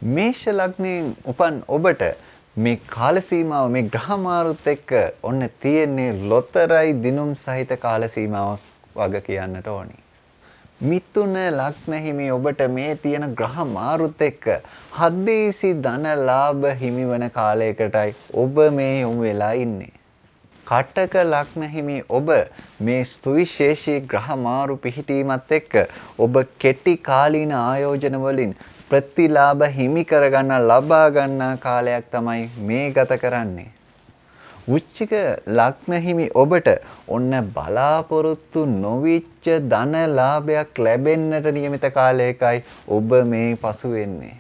මේෂ ලග්නයෙන් උපන් ඔබට මේ කාල සීමාව මේ ග්‍රහ මාරුත් එක්ක ඔන්න තියෙන්නේ ලොතරයි දිනුම් සහිත කාල සීමාවක් වගේ කියන්නට ඕනි. මිථුන ලග්න හිමි ඔබට මේ තියෙන ග්‍රහ මාරුත් එක්ක හදේසි ධන ලාභ හිමිවන කාලයකටයි ඔබ මේ යොමු වෙලා ඉන්නේ. කටක ලග්න හිමි ඔබ මේ සුවිශේෂී ග්‍රහ මාරු පිහිටීමත් එක්ක ඔබ කෙටි කාලීන ආයෝජන වලින් ප්‍රතිලාභ හිමි කරගන්න ලබා ගන්නා කාලයක් තමයි මේ ගත කරන්නේ. වෘශ්චික ලග්න හිමි ඔබට ඔන්න බලාපොරොත්තු නොවිච්ච ධන ලාභයක් ලැබෙන්නට නියමිත කාලයකයි ඔබ මේ පසු වෙන්නේ.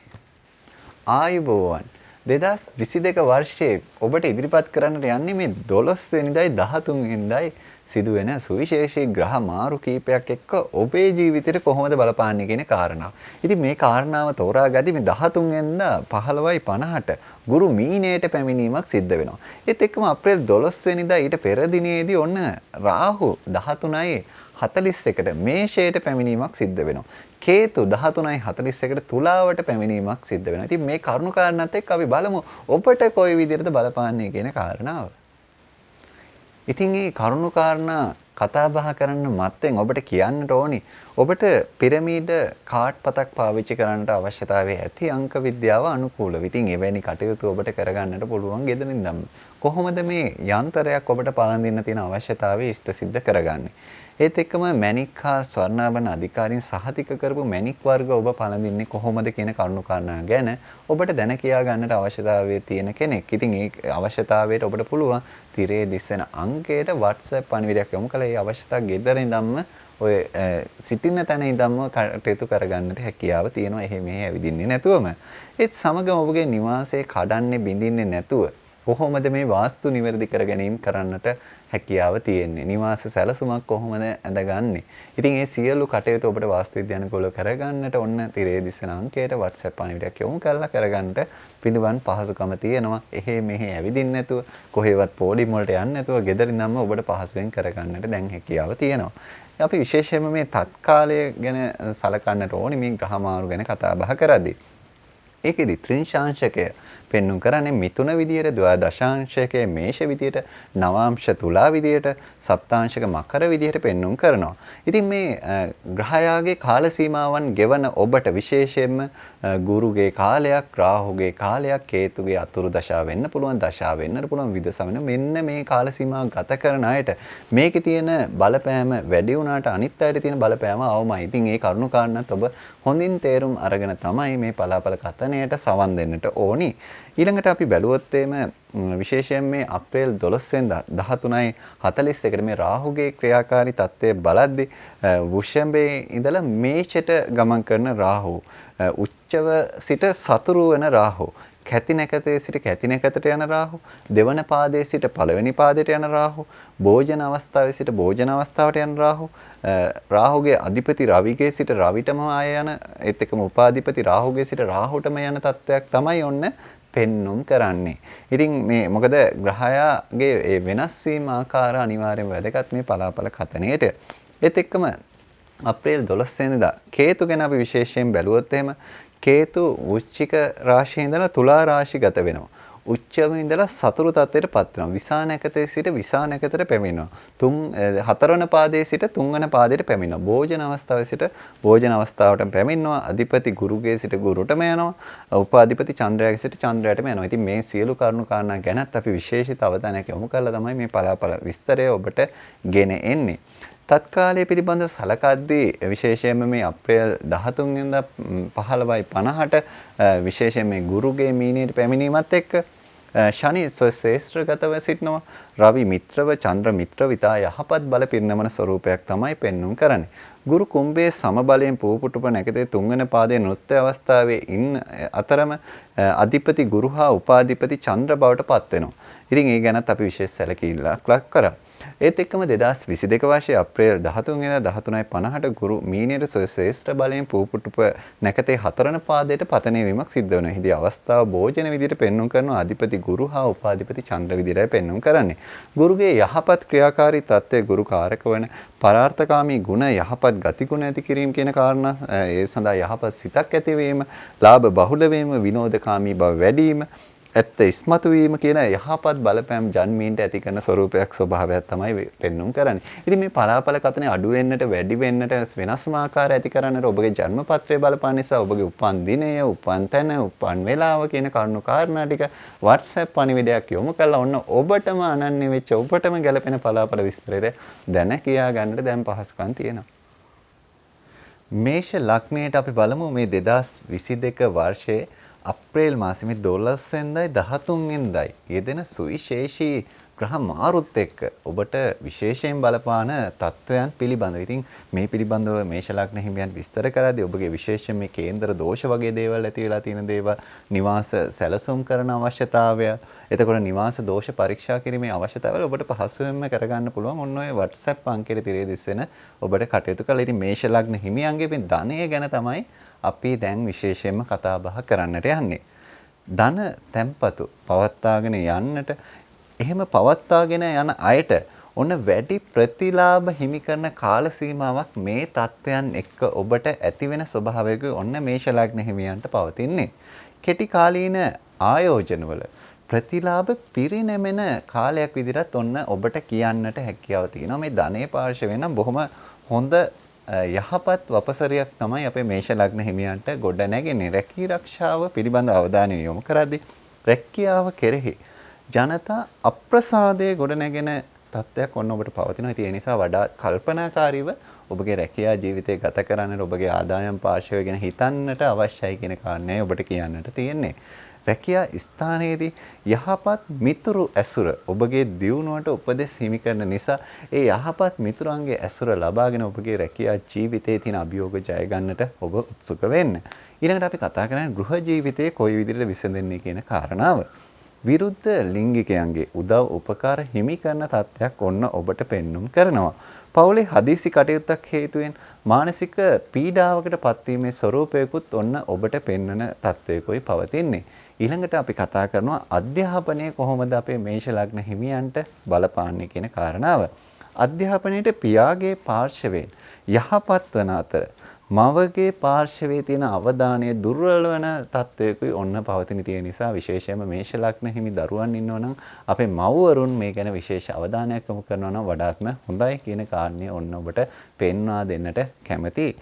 ආයුබෝවන් 2022 වර්ෂයේ ඔබට ඉදිරිපත් කරන්නට යන්නේ මේ 12 වෙනිදායි 13 වෙනිදායි සිදුවෙන සුවිශේෂී ග්‍රහ මාරු කීපයක් එක්ක ඔබේ ජීවිතේට කොහොමද බලපාන්නේ කියන කාරණාව. ඉතින් මේ කාරණාව තෝරාගදී මේ 13 වෙනිදා 15:50ට ගුරු මීනයට පැමිණීමක් සිද්ධ වෙනවා. ඒත් එක්කම අප්‍රේල් 12 වෙනිදා ඊට පෙර දිනේදී ඔන්න රාහු 13:41ට මේෂයට පැමිණීමක් සිද්ධ වෙනවා. කේතු 13:41ට තුලාවට පැමිණීමක් සිද්ධ වෙනවා. ඉතින් මේ කරුණු කාරණාත් එක්ක අපි බලමු ඔබට කොයි විදිහටද බලපාන්නේ කියන කාරණාව. ඉතින් මේ කරුණු කාරණා කතා බහ කරන්න මත්තෙන් ඔබට කියන්නට ඕනි ඔබට පිරමීඩ කාඩ් පතක් පාවිච්චි කරන්නට අවශ්‍යතාවය ඇති අංක විද්‍යාව අනුකූලව. ඉතින් එවැනි කටයුතු ඔබට කරගන්නට පුළුවන් ගෙදරින් ධම්ම. කොහොමද මේ යන්ත්‍රයක් ඔබට පලඳින්න තියෙන අවශ්‍යතාවය ඉෂ්ට සිද්ධ කරගන්නේ? ඒත් එක්කම මැණික් හා ස්වර්ණාභරණ අධිකාරීන් සහතික කරපු මැණික් වර්ග ඔබ පළඳින්නේ කොහොමද කියන කරුණු කාරණා ගැන ඔබට දැන කියා ගන්නට අවශ්‍යතාවය තියෙන කෙනෙක්. ඉතින් ඒ අවශ්‍යතාවයට ඔබට පුළුවන් තිරේ දිස්සෙන අංකයට WhatsApp පණිවිඩයක් යොමු කළා. ඒ අවශ්‍යතාව ගෙදර ඉඳන්ම ඔය සිටින තැන ඉඳන්ම කටයුතු කරගන්නට හැකියාව තියෙනවා. එහෙ මෙහෙ ඇවිදින්නේ නැතුවම. ඒත් සමගම ඔබගේ නිවාසය කඩන්නේ බිඳින්නේ නැතුව කොහොමද මේ වාස්තු නිවැරදි කර ගැනීම කරන්නට හැකියාව තියෙන්නේ? නිවාස සැලසුමක් කොහොමද ඇඳගන්නේ? ඉතින් මේ සියලු කටයුතු ඔබට වාස්තු විද්‍යානුකූලව කරගන්නට ඔන්න තිරේ දිස්සන අංකයට WhatsApp පණිවිඩයක් යොමු කරලා කරගන්නට පිළිවන් පහසුකම තියෙනවා. එහෙ මෙහෙ ඇවිදින්න නැතුව කොහෙවත් පොඩි මොලට යන්න නැතුව ගෙදර ඉඳන්ම ඔබට පහසුවෙන් කරගන්නට දැන් හැකියාව තියෙනවා. අපි විශේෂයෙන්ම මේ තත්කාලය ගැන සලකන්නට ඕනි මේ ග්‍රහ මාරු ගැන කතා බහ කරද්දී. ඒකෙදි ත්‍රිංශාංශකය පෙන්වුම් කරන්නේ මිථුන විදියට, ද්වාදශාංශකයේ මේෂ විදියට, නවාංශ තුලා විදියට, සප්තාංශක මකර විදියට පෙන්වුම් කරනවා. ඉතින් මේ ග්‍රහයාගේ කාල සීමාවන් ගෙවන ඔබට විශේෂයෙන්ම ගුරුගේ කාලයක්, රාහුගේ කාලයක්, කේතුගේ අතුරු දශා වෙන්න පුළුවන්, දශා වෙන්නට පුළුවන්, විදසා වෙන මෙන්න මේ කාල සීමාව ගත කරන අයට මේකේ තියෙන බලපෑම වැඩි වුණාට අනිත් අයට තියෙන බලපෑම අවමයි. ඉතින් ඒ කරුණු කාරණාත් ඔබ හොඳින් තේරුම් අරගෙන තමයි මේ පලාපල කතනයට සවන් දෙන්නට ඕනි. ඊළඟට අපි බැලුවොත් විශේෂයෙන් මේ අප්‍රේල් 12 වෙනිදා 13:41ට මේ රාහුගේ ක්‍රියාකාරී තත්ත්වය බලද්දී වෘෂභයේ ඉඳලා මේෂයට ගමන් කරන රාහු, උච්චව සිට සතුරු වෙන රාහු, කැති නැකතේ සිට කැති නැකතට යන රාහු, දෙවන පාදයේ සිට පළවෙනි පාදයට යන රාහු, භෝජන අවස්ථාවේ සිට භෝජන අවස්ථාවට යන රාහු, රාහුගේ අධිපති රවිගේ සිට රවිටම ආය යන, ඒත් එක්කම උපාධිපති රාහුගේ සිට රාහුටම යන තත්ත්වයක් තමයි ඔන්න පෙන්눔 කරන්නේ. ඉතින් මේ මොකද ග්‍රහයාගේ ඒ වෙනස් වීම ආකාර අනිවාර්යයෙන්ම වැදගත් මේ පලාපල කතනයේට. ඒත් එක්කම අප්‍රේල් 12 වෙනිදා කේතු ගැන අපි විශේෂයෙන් බැලුවොත් එහෙම කේතු වෘශ්චික රාශියේ ඉඳලා තුලා රාශිගත වෙනවා. උච්චව ඉඳලා සතුරු තත්ත්වයට පත් වෙනවා. විසානකතේ සිට විසානකතට පැමිණෙනවා. හතරවන පාදයේ සිට තුන්වන පාදයට පැමිණෙනවා. භෝජන අවස්ථාවේ සිට භෝජන අවස්ථාවට පැමිණෙනවා. අධිපති ගුරුගේ සිට ගුරුටම යනවා. උපාධිපති චන්ද්‍රයාගේ සිට චන්ද්‍රයාටම යනවා. ඉතින් මේ සියලු කරුණු කාරණා ගැනත් අපි විශේෂිත අවධානයක් යොමු කරලා තමයි මේ පලාපල විස්තරය ඔබට ගෙන එන්නේ. තත්කාලය පිළිබඳව සලකද්දී විශේෂයෙන්ම මේ අප්‍රේල් 13 වෙනිදා 15:50ට විශේෂයෙන් මේ ගුරුගේ මීනයට පැමිණීමත් එක්ක ශනි ශ්‍රේෂ්ඨගතව සිටිනවා. රවි මිත්‍රව, චන්ද්‍ර මිත්‍රව ඉතා යහපත් බල පිරිනමන ස්වරූපයක් තමයි පෙන්눔 කරන්නේ. ගුරු කුම්භයේ සමබලයෙන් පූපුටුප නැකතේ තුන්වන පාදයේ නෘත්‍ය අවස්ථාවේ ඉන්න අතරම අධිපති ගුරු හා උපාධිපති චන්ද්‍ර බවට පත් වෙනවා. ඉතින් ඒ ගැනත් අපි විශේෂ සැලකිල්ලක් ලක් කරා. ඒත් එක්කම 2022 වර්ෂයේ අප්‍රේල් 13 වෙනිදා 13:50ට ගුරු මීනියට ශ්‍රේෂ්ඨ බලයෙන් පූපුටුප නැකතේ 4 වන පාදයට පතනය වීමක් සිද්ධ වෙනවා. එහිදී අවස්ථාව භෝජන විදියට පෙන්වුම් කරන අධිපති ගුරු හා උපාධිපති චන්ද්‍ර විදියටයි පෙන්වුම් කරන්නේ. ගුරුගේ යහපත් ක්‍රියාකාරී තත්ත්වයේ ගුරු කාරක වන පරාර්ථකාමී ගුණ යහපත් ගතිගුණ ඇති කිරීම කියන කාරණා ඒ සඳහා යහපත් සිතක් ඇතිවීම, ලාභ බහුල වීම, විනෝදකාමී බව වැඩි වීම, ඇත්ත ඉස්මතු වීම කියන යහපත් බලපෑම් ජන්මීන්ට ඇති කරන ස්වરૂපයක් ස්වභාවයක් තමයි පෙන්වුම් කරන්නේ. ඉතින් මේ පලාපල කතනේ අඩු වෙන්නට වැඩි වෙන්නට වෙනස්ම ආකාර ඇති කරන්නට ඔබගේ ජන්මපත්‍රය බලපාන නිසා ඔබගේ උපන් දිනය, උපන් තැන, උපන් වේලාව කියන කරුණු කාරණා ටික WhatsApp පණිවිඩයක් යොමු කළා ඔන්න ඔබටම අනන්‍ය වෙච්ච ඔබටම ගැලපෙන පලාපල විස්තරය දැන කියා ගන්නට දැන් පහසුකම් තියෙනවා. මේෂ ලග්නයට අපි බලමු මේ 2022 වර්ෂයේ අප්‍රේල් මාසෙ මේ 12 වෙනිදායි 13 වෙනිදායි යෙදෙන සුවිශේෂී ග්‍රහ මාරුත් එක්ක ඔබට විශේෂයෙන් බලපාන තත්වයන් පිළිබඳව. ඉතින් මේ පිළිබඳව මේෂ ලග්න හිමියන් විස්තර කරද්දී ඔබගේ විශේෂයෙන් මේ කේන්දර දෝෂ වගේ දේවල් ඇති වෙලා තියෙන දේවල්, නිවාස සැලසුම් කරන අවශ්‍යතාවය, එතකොට නිවාස දෝෂ පරීක්ෂා කිරීමේ අවශ්‍යතාවය ඔබට පහසුවෙන්ම කරගන්න පුළුවන්. ඔන්න ඔය WhatsApp අංකයට තිරේ දිස්වෙන ඔබට කටයුතු කළා. ඉතින් මේෂ ලග්න හිමියන්ගේ මේ ධනය ගැන තමයි අපි දැන් විශේෂයෙන්ම කතා බහ කරන්නට යන්නේ. ධන තැන්පතු පවත්වාගෙන යන්නට එහෙම පවත්වාගෙන යන අයට ඔන්න වැඩි ප්‍රතිලාභ හිමි කරන කාල සීමාවක් මේ தත්වයන් එක්ක ඔබට ඇති වෙන ස්වභාවයක ඔන්න මේෂ ලග්න හිමියන්ට පවතින්නේ. කෙටි කාලීන ආයෝජනවල ප්‍රතිලාභ පිරිනැමෙන කාලයක් විදිහට ඔන්න ඔබට කියන්නට හැකියාව තියෙනවා. මේ ධනේ පාර්ශවයෙන් නම් බොහොම හොඳ යහපත් වපසරියක් තමයි අපේ මේෂ ලග්න හිමියන්ට ගොඩ නැගෙන්නේ. රැකී ආරක්ෂාව පිළිබඳ අවධානය යොමු කරද්දී රැකියාව කෙරෙහි ජනතා අප්‍රසාදයේ ගොඩ නැගෙන තත්ත්වයක් ඔන්න ඔබට පවතිනවා. ඉතින් ඒ නිසා වඩා කල්පනාකාරීව ඔබගේ රැකියා ජීවිතය ගත කරන්නට ඔබගේ ආදායම් පාර්ශවය ගැන හිතන්නට අවශ්‍යයි කියන කාරණේ ඔබට කියන්නට තියෙන්නේ. රැකියා ස්ථානයේදී යහපත් මිතුරු ඇසුර ඔබගේ දියුණුවට උපදෙස් හිමි කරන නිසා ඒ යහපත් මිතුරන්ගේ ඇසුර ලබාගෙන ඔබගේ රැකියා ජීවිතයේ තියෙන අභියෝග ජය ගන්නට ඔබ උත්සුක වෙන්න. ඊළඟට අපි කතා කරන්නේ ගෘහ ජීවිතයේ කොයි විදිහට විසඳෙන්නේ කියන කාරණාව. විරුද්ධ ලිංගිකයන්ගේ උදව් උපකාර හිමි කරන තත්ත්වයක් ඔන්න ඔබට පෙන්눔 කරනවා. පවුලේ හදිසි කටයුත්තක් හේතුවෙන් මානසික පීඩාවකට පත්වීමේ ස්වરૂපයකුත් ඔන්න ඔබට පෙන්වන තත්ත්වයකයි පවතින්නේ. ඊළඟට අපි කතා කරනවා අධ්‍යාපනය කොහොමද අපේ මේෂ ලග්න හිමියන්ට බලපාන්නේ කියන කාරණාව. අධ්‍යාපනයේට පියාගේ පාර්ශවයෙන් යහපත් වන අතර මවගේ පාර්ශවයේ තියෙන අවධානය දුර්වල වෙන තත්ත්වයකුයි ඔන්න පවතින තියෙන නිසා විශේෂයෙන්ම මේෂ ලග්න හිමි දරුවන් ඉන්නවා නම් අපේ මව්වරුන් මේ ගැන විශේෂ අවධානයක් යොමු කරනවා නම් වඩාත්ම හොඳයි කියන කාරණේ ඔන්න ඔබට පෙන්වා දෙන්නට කැමතියි.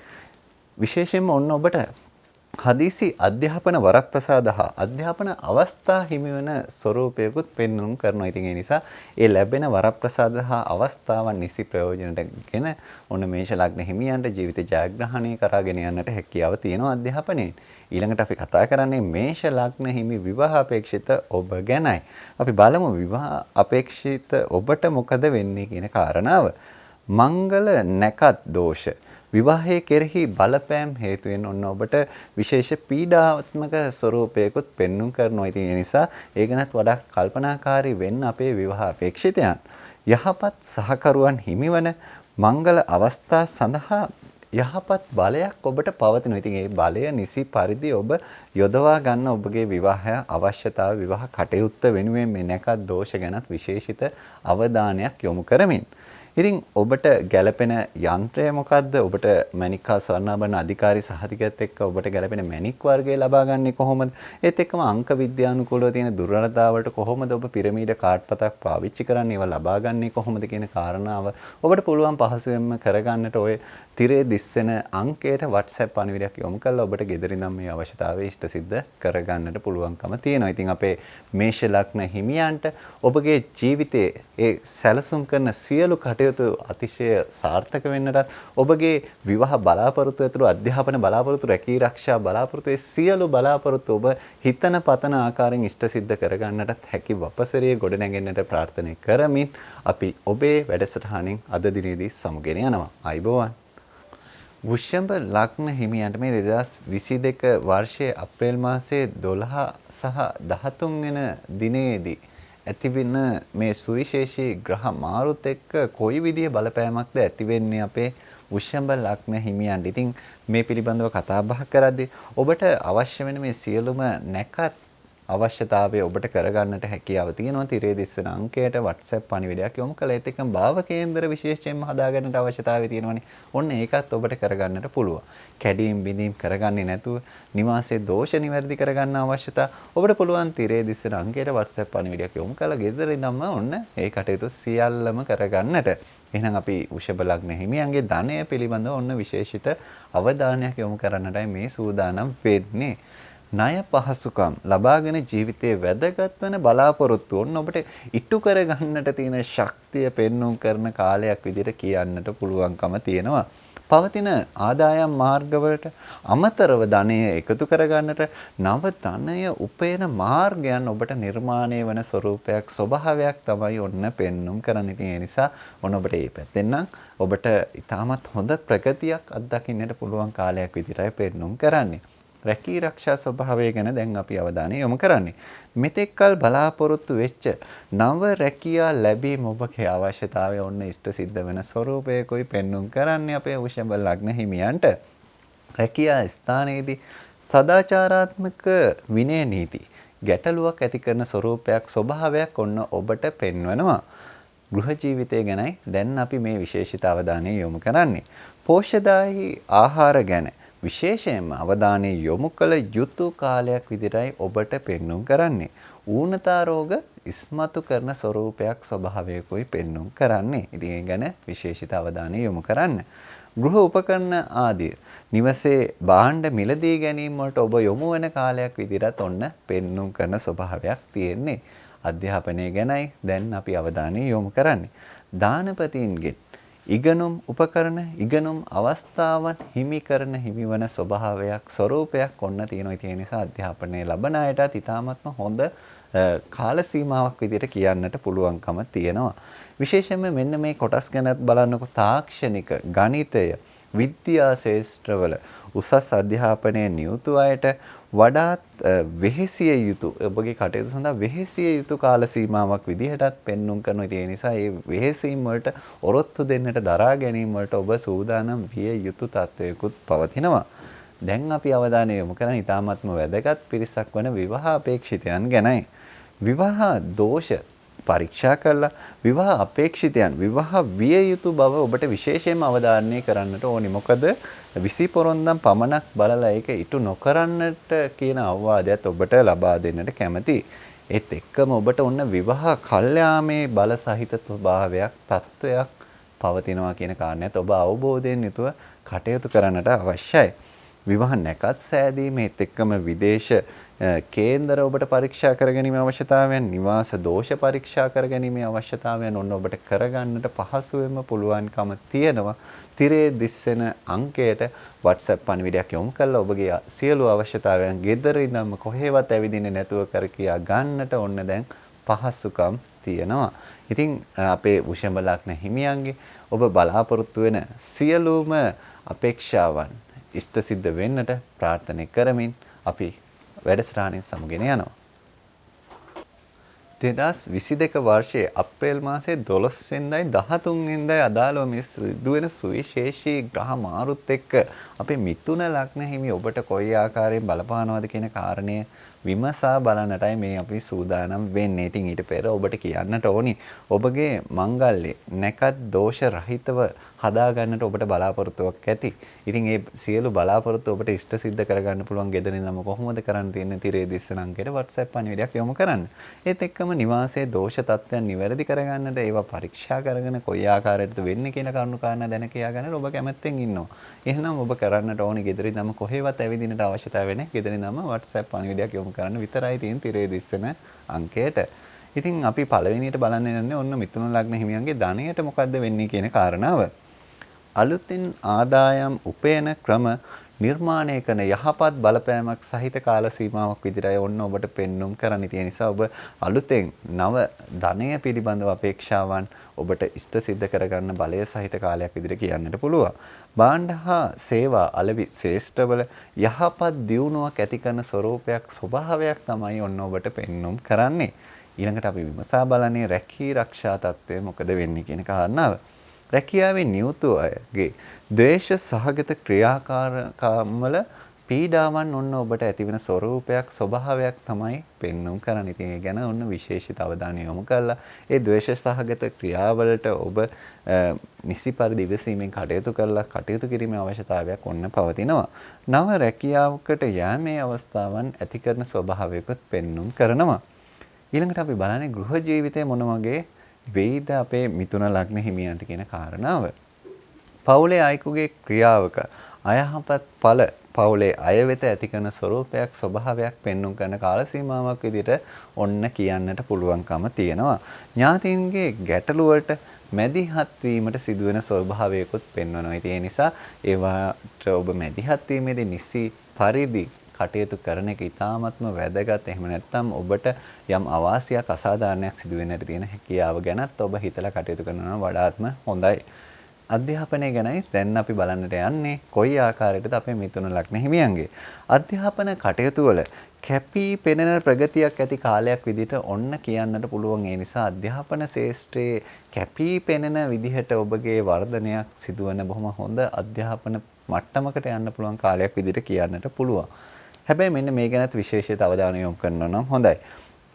විශේෂයෙන්ම ඔන්න ඔබට හදිසි අධ්‍යාපන වරප්‍රසාද හා අධ්‍යාපන අවස්ථා හිමිවන ස්වરૂපයකුත් පෙන්වුම් කරනවා. ඉතින් ඒ නිසා ඒ ලැබෙන වරප්‍රසාද හා අවස්ථාවන් නිසි ප්‍රයෝජනටගෙන ඔන්න මේෂ ලග්න හිමියන්ට ජීවිත ජයග්‍රහණය කරගෙන යන්නට හැකියාව තියෙනවා අධ්‍යාපනයෙන්. ඊළඟට අපි කතා කරන්නේ මේෂ ලග්න හිමි විවාහ අපේක්ෂිත ඔබ ගැනයි. අපි බලමු විවාහ අපේක්ෂිත ඔබට මොකද වෙන්නේ කියන කාරණාව. මංගල නැකත් දෝෂ විවාහයේ කෙරෙහි බලපෑම් හේතුවෙන් ඔන්න ඔබට විශේෂ පීඩාත්මක ස්වરૂපයකුත් පෙන්눔 කරනවා. ඉතින් ඒ නිසා ඒ ගැනත් වඩා කල්පනාකාරී වෙන්න අපේ විවාහ අපේක්ෂිතයන්. යහපත් සහකරුවන් හිමිවන මංගල අවස්ථා සඳහා යහපත් බලයක් ඔබට පවතිනවා. ඉතින් ඒ බලය නිසි පරිදි ඔබ යොදවා ගන්න ඔබගේ විවාහය අවශ්‍යතාව විවාහ කටයුත්ත වෙනුවෙන් මේ නැකත් දෝෂ ගැනත් විශේෂිත අවධානයක් යොමු කරමින් ඉතින් ඔබට ගැළපෙන යන්ත්‍රය මොකද්ද? ඔබට මැණික් හා ස්වර්ණාභරණ අධිකාරී සහතිකයත් එක්ක ඔබට ගැළපෙන මැණික් වර්ගය ලබා ගන්නේ කොහොමද? ඒත් එක්කම අංක විද්‍යානුකූලව තියෙන දුර්වලතාවලට කොහොමද ඔබ පිරමීඩ කාඩ් පතක් පාවිච්චි කරන්නේ? ඒවා ලබා ගන්නේ කොහොමද කියන කාරණාව ඔබට පුළුවන් පහසුවෙන්ම කරගන්නට ඔය තිරේ දිස්වෙන අංකයට WhatsApp පණිවිඩයක් යොමු කරලා ඔබට ගෙදරින් නම් මේ අවශ්‍යතාවය ඉෂ්ට සිද්ධ කරගන්නට පුළුවන්කම තියෙනවා. ඉතින් අපේ මේෂ ලග්න හිමියන්ට ඔබගේ ජීවිතයේ ඒ සැලසුම් කරන සියලු කටයුතු අතිශය සාර්ථක වෙන්නටත් ඔබගේ විවාහ බලාපොරොත්තු ඇතුළු අධ්‍යාපන බලාපොරොත්තු රැකී ආරක්ෂා බලාපොරොත්තු සියලු බලාපොරොත්තු ඔබ හිතන පතන ආකාරයෙන් ඉෂ්ට සිද්ධ කරගන්නටත් හැකි වපසරියේ ගොඩ නැගෙන්නට ප්‍රාර්ථනා කරමින් අපි ඔබේ වැඩසටහනින් අද දිනේදී සමුගෙන යනවා. ආයුබෝවන්. වෘෂභ ලග්න හිමියන්ට මේ 2022 වර්ෂයේ අප්‍රේල් මාසයේ 12 සහ 13 වෙනි දිනේදී ඇතිවෙන මේ සුවිශේෂී ග්‍රහ මාරුත් එක්ක කොයි විදිහේ බලපෑමක්ද ඇති වෙන්නේ අපේ වෘෂභ ලග්න හිමියන්ට. ඉතින් මේ පිළිබඳව කතා බහ කරද්දී ඔබට අවශ්‍ය වෙන මේ සියලුම නැකත් අවශ්‍යතාවය ඔබට කරගන්නට හැකියාව තියෙනවා. තිරේ දිස්සන අංකයට WhatsApp පණිවිඩයක් යොමු කළා. ඒත් එක්කම භාව කේන්දර විශේෂයෙන්ම හදාගන්නට අවශ්‍යතාවය තියෙනවනේ. ඔන්න ඒකත් ඔබට කරගන්නට පුළුවන්. කැඩීම් බිඳීම් කරගන්නේ නැතුව නිවාසයේ දෝෂ නිවැරදි කරගන්න අවශ්‍යතාව ඔබට පුළුවන්. තිරේ දිස්සන අංකයට WhatsApp පණිවිඩයක් යොමු කළා. ගෙදර ඉඳන්ම ඔන්න ඒ කටයුතු සියල්ලම කරගන්නට. එහෙනම් අපි වෘෂභ ලග්න හිමියන්ගේ ධනය පිළිබඳව ඔන්න විශේෂිත අවධානයක් යොමු කරන්නටයි මේ සූදානම් වෙන්නේ. ණය පහසුකම් ලබාගෙන ජීවිතයේ වැදගත් වන බලාපොරොත්තු ඔන්න ඔබට ඉටු කරගන්නට තියෙන ශක්තිය පෙන්වුම් කරන කාලයක් විදිහට කියන්නට පුළුවන්කම තියෙනවා. පවතින ආදායම් මාර්ගවලට අමතරව ධනය එකතු කරගන්නට නව ධනය උපයන මාර්ගයන් ඔබට නිර්මාණය වන ස්වરૂපයක් ස්වභාවයක් තමයි ඔන්න පෙන්වුම් කරන්නේ. ඉතින් ඒ නිසා ඔන්න ඔබට මේ පැත්තෙන් නම් ඔබට ඉතාමත් හොඳ ප්‍රගතියක් අත්දකින්නට පුළුවන් කාලයක් විදිහටයි පෙන්වුම් කරන්නේ. රැකී ආරක්ෂා ස්වභාවය ගැන දැන් අපි අවධානය යොමු කරන්නේ. මෙතෙක්කල් බලාපොරොත්තු වෙච්ච නව රැකියා ලැබීම ඔබගේ අවශ්‍යතාවය ඔන්න ඉෂ්ට සිද්ධ වෙන ස්වરૂපයකයි පෙන්වුම් කරන්නේ අපේ වෘෂභ ලග්න හිමියන්ට. රැකියා ස්ථානයේදී සදාචාරාත්මක විනය නීති ගැටලුවක් ඇති කරන ස්වરૂපයක් ස්වභාවයක් ඔන්න ඔබට පෙන්වනවා. ගෘහ ජීවිතය ගැනයි දැන් අපි මේ විශේෂිත අවධානය යොමු කරන්නේ. පෝෂ්‍යදායී ආහාර ගැන විශේෂයෙන්ම අවධානය යොමු කළ යුතු කාලයක් විදිහටයි ඔබට පෙන්වුම් කරන්නේ. ඌනතා රෝග ඉස්මතු කරන ස්වરૂපයක් ස්වභාවයකයි පෙන්වුම් කරන්නේ. ඉතින් ඒ ගැන විශේෂිත අවධානය යොමු කරන්න. ගෘහ උපකරණ ආදී නිවසේ භාණ්ඩ මිලදී ගැනීම වලට ඔබ යොමු වෙන කාලයක් විදිහට ඔන්න පෙන්වුම් කරන ස්වභාවයක් තියෙන්නේ. අධ්‍යාපනය ගැනයි දැන් අපි අවධානය යොමු කරන්නේ. දානපතීන්ගේ ඉගෙනුම් උපකරණ ඉගෙනුම් අවස්ථාවන් හිමි කරන හිමිවන ස්වභාවයක් ස්වરૂපයක් ඔන්න තියෙනවා. ඒ නිසා අධ්‍යාපනයේ ලබන අයටත් ඉතාමත්ම හොඳ කාල සීමාවක් විදිහට කියන්නට පුළුවන්කම තියෙනවා. විශේෂයෙන්ම මෙන්න මේ කොටස් ගැනත් බලන්නකො තාක්ෂණික ගණිතය විද්‍යා ශාස්ත්‍රවල උසස් අධ්‍යාපනයේ නියුතු අයට වඩාත් වෙහෙසිය යුතු ඔබගේ කටයුතු සඳහා වෙහෙසිය යුතු කාල සීමාවක් විදිහටත් පෙන්වුම් කරනවා. ඒ නිසා මේ වෙහෙසීම් වලට ඔරොත්තු දෙන්නට දරා ගැනීම වලට ඔබ සූදානම් විය යුතු තත්ත්වයකුත් පවතිනවා. දැන් අපි අවධානය යොමු කරන්නේ ඉතාමත්ම වැදගත් පිරිසක් වන විවාහ අපේක්ෂිතයන් ගැනයි. විවාහ දෝෂ පරීක්ෂා කරලා විවාහ අපේක්ෂිතයන් විවාහ විය යුතු බව ඔබට විශේෂයෙන්ම අවධාරණය කරන්නට ඕනි. මොකද 20 පොරොන්දම් පමණක් බලලා ඒක ඉටු නොකරන්නට කියන අවවාදයත් ඔබට ලබා දෙන්නට කැමැති. ඒත් එක්කම ඔබට ඔන්න විවාහ කල්යාමේ බල සහිත ස්වභාවයක් තත්වයක් පවතිනවා කියන කාරණයත් ඔබ අවබෝධයෙන් යුතුව කටයුතු කරන්නට අවශ්‍යයි. විවාහ නැකත් සෑදීමේත් එක්කම විදේශ කේන්දර ඔබට පරීක්ෂා කරගැනීමේ අවශ්‍යතාවයන් නිවාස දෝෂ පරීක්ෂා කරගැනීමේ අවශ්‍යතාවයන් ඔන්න ඔබට කරගන්නට පහසුවෙන්ම පුළුවන්කම තියෙනවා. තිරේ දිස්සෙන අංකයට WhatsApp පණිවිඩයක් යොමු කරලා ඔබගේ සියලු අවශ්‍යතාවයන් ගෙදර ඉඳන්ම කොහෙවත් ඇවිදින්නේ නැතුව කර කියා ගන්නට ඔන්න දැන් පහසුකම් තියෙනවා. ඉතින් අපේ වෘෂභ ලග්න හිමියන්ගේ ඔබ බලාපොරොත්තු වෙන සියලුම අපේක්ෂාවන් ඉෂ්ට සිද්ධ වෙන්නට ප්‍රාර්ථනා කරමින් අපි වැඩසටහනින් සමුගෙන යනවා. 2022 වර්ෂයේ අප්‍රේල් මාසයේ 12 වෙනිදායි 13 වෙනිදායි අදාළව මේ සිදුවෙන සුවිශේෂී ග්‍රහ මාරුත් එක්ක අපේ මිථුන ලග්න හිමි ඔබට කොයි ආකාරයෙන් බලපානවද කියන කාරණය විමසා බලන්නටයි මේ අපි සූදානම් වෙන්නේ. ඉතින් ඊට පෙර ඔබට කියන්නට ඕනි ඔබගේ මංගල්‍ය නැකත් දෝෂ රහිතව හදා ගන්නට ඔබට බලාපොරොත්තුවක් ඇති. ඉතින් ඒ සියලු බලාපොරොත්තු ඔබට ඉෂ්ට සිද්ධ කරගන්න පුළුවන් ගෙදර ඉඳන්ම කොහොමද කරන්න තියෙන්නේ? තිරේ දිස්සන අංකයට WhatsApp පණිවිඩයක් යොමු කරන්න. ඒත් එක්කම නිවාසයේ දෝෂ තත්ත්වයන් නිවැරදි කරගන්නට ඒවා පරීක්ෂා කරගෙන කොයි ආකාරයකටද වෙන්නේ කියන කරුණු කාරණා දැන කියා ගන්න ඔබ කැමැත්තෙන් ඉන්නවා. එහෙනම් ඔබ කරන්නට ඕනි ගෙදර ඉඳන්ම කොහෙවත් ඇවිදින්නට අවශ්‍යතාවය නැහැ. ගෙදර ඉඳන්ම WhatsApp පණිවිඩයක් යොමු කරන්න විතරයි තියෙන තිරේ දිස්සන අංකයට. ඉතින් අපි පළවෙනියට බලන්න යන්නේ ඔන්න මිථුන ලග්න හිමියන්ගේ ධනයට මොකද්ද වෙන්නේ කියන කාරණාව. අලුතින් ආදායම් උපයන ක්‍රම නිර්මාණය කරන යහපත් බලපෑමක් සහිත කාල සීමාවක් විදිහටයි ඔන්න ඔබට පෙන්눔 කරන්න තියෙන නිසා ඔබ අලුතෙන් නව ධනය පිළිබඳව අපේක්ෂාවන් ඔබට ඉෂ්ට සිද්ධ කරගන්න බලය සහිත කාලයක් විදිහට කියන්නට පුළුවන්. භාණ්ඩ හා සේවා අලෙවි ශේෂ්ඨවල යහපත් දියුණුවක් ඇති කරන ස්වરૂපයක් ස්වභාවයක් තමයි ඔන්න ඔබට පෙන්눔 කරන්නේ. ඊළඟට අපි විමසා බලන්නේ රැකී ආරක්ෂා තත්ත්වය මොකද වෙන්නේ කියන කාරණාව. රැකියාවේ නියුතු අයගේ ද්වේෂ සහගත ක්‍රියාකාරකම්වල පීඩාවන් ඔන්න ඔබට ඇතිවෙන ස්වરૂපයක් ස්වභාවයක් තමයි පෙන්වුම් කරන්නේ. ඉතින් ඒ ගැන ඔන්න විශේෂිත අවධානය යොමු කරලා ඒ ද්වේෂ සහගත ක්‍රියාවලට ඔබ නිසි පරිදි ඉවසීමෙන් කටයුතු කරලා කටයුතු කිරීමේ අවශ්‍යතාවයක් ඔන්න පවතිනවා. නව රැකියාවකට යෑමේ අවස්ථාවන් ඇති කරන ස්වභාවයකුත් පෙන්වුම් කරනවා. ඊළඟට අපි බලන්නේ ගෘහ ජීවිතය මොන වගේ වෙයිද අපේ මිථුන ලග්න හිමියන්ට කියන කාරණාව. පවුලේ අයෙකුගේ ක්‍රියාවක අයහපත් ඵල පවුලේ අය වෙත ඇති කරන ස්වરૂපයක් ස්වභාවයක් පෙන්වුම් කරන කාල සීමාවක් විදිහට ඔන්න කියන්නට පුළුවන්කම තියෙනවා. ඥාතීන්ගේ ගැටලුවට මැදිහත් වීමට සිදුවෙන ස්වභාවයකුත් පෙන්වනවා. ඒ නිසා ඒවට ඔබ මැදිහත් වීමේදී නිසි පරිදි කටයුතු කරන එක ඉතාමත්ම වැදගත්. එහෙම නැත්නම් ඔබට යම් අවාසියක් අසාධාරණයක් සිදු වෙන්නට තියෙන හැකියාව ගැනත් ඔබ හිතලා කටයුතු කරනවා වඩාත්ම හොඳයි. අධ්‍යාපනය ගැනයි දැන් අපි බලන්නට යන්නේ කොයි ආකාරයකටද අපේ මිථුන ලග්න හිමියන්ගේ අධ්‍යාපන කටයුතු වල කැපී පෙනෙන ප්‍රගතියක් ඇති කාලයක් විදිහට ඔන්න කියන්නට පුළුවන්. ඒ නිසා අධ්‍යාපන ශාස්ත්‍රයේ කැපී පෙනෙන විදිහට ඔබගේ වර්ධනයක් සිදුවන බොහොම හොඳ අධ්‍යාපන මට්ටමකට යන්න පුළුවන් කාලයක් විදිහට කියන්නට පුළුවන්. හැබැයි මෙන්න මේ ගැනත් විශේෂිත අවධානය යොමු කරනවා නම් හොඳයි.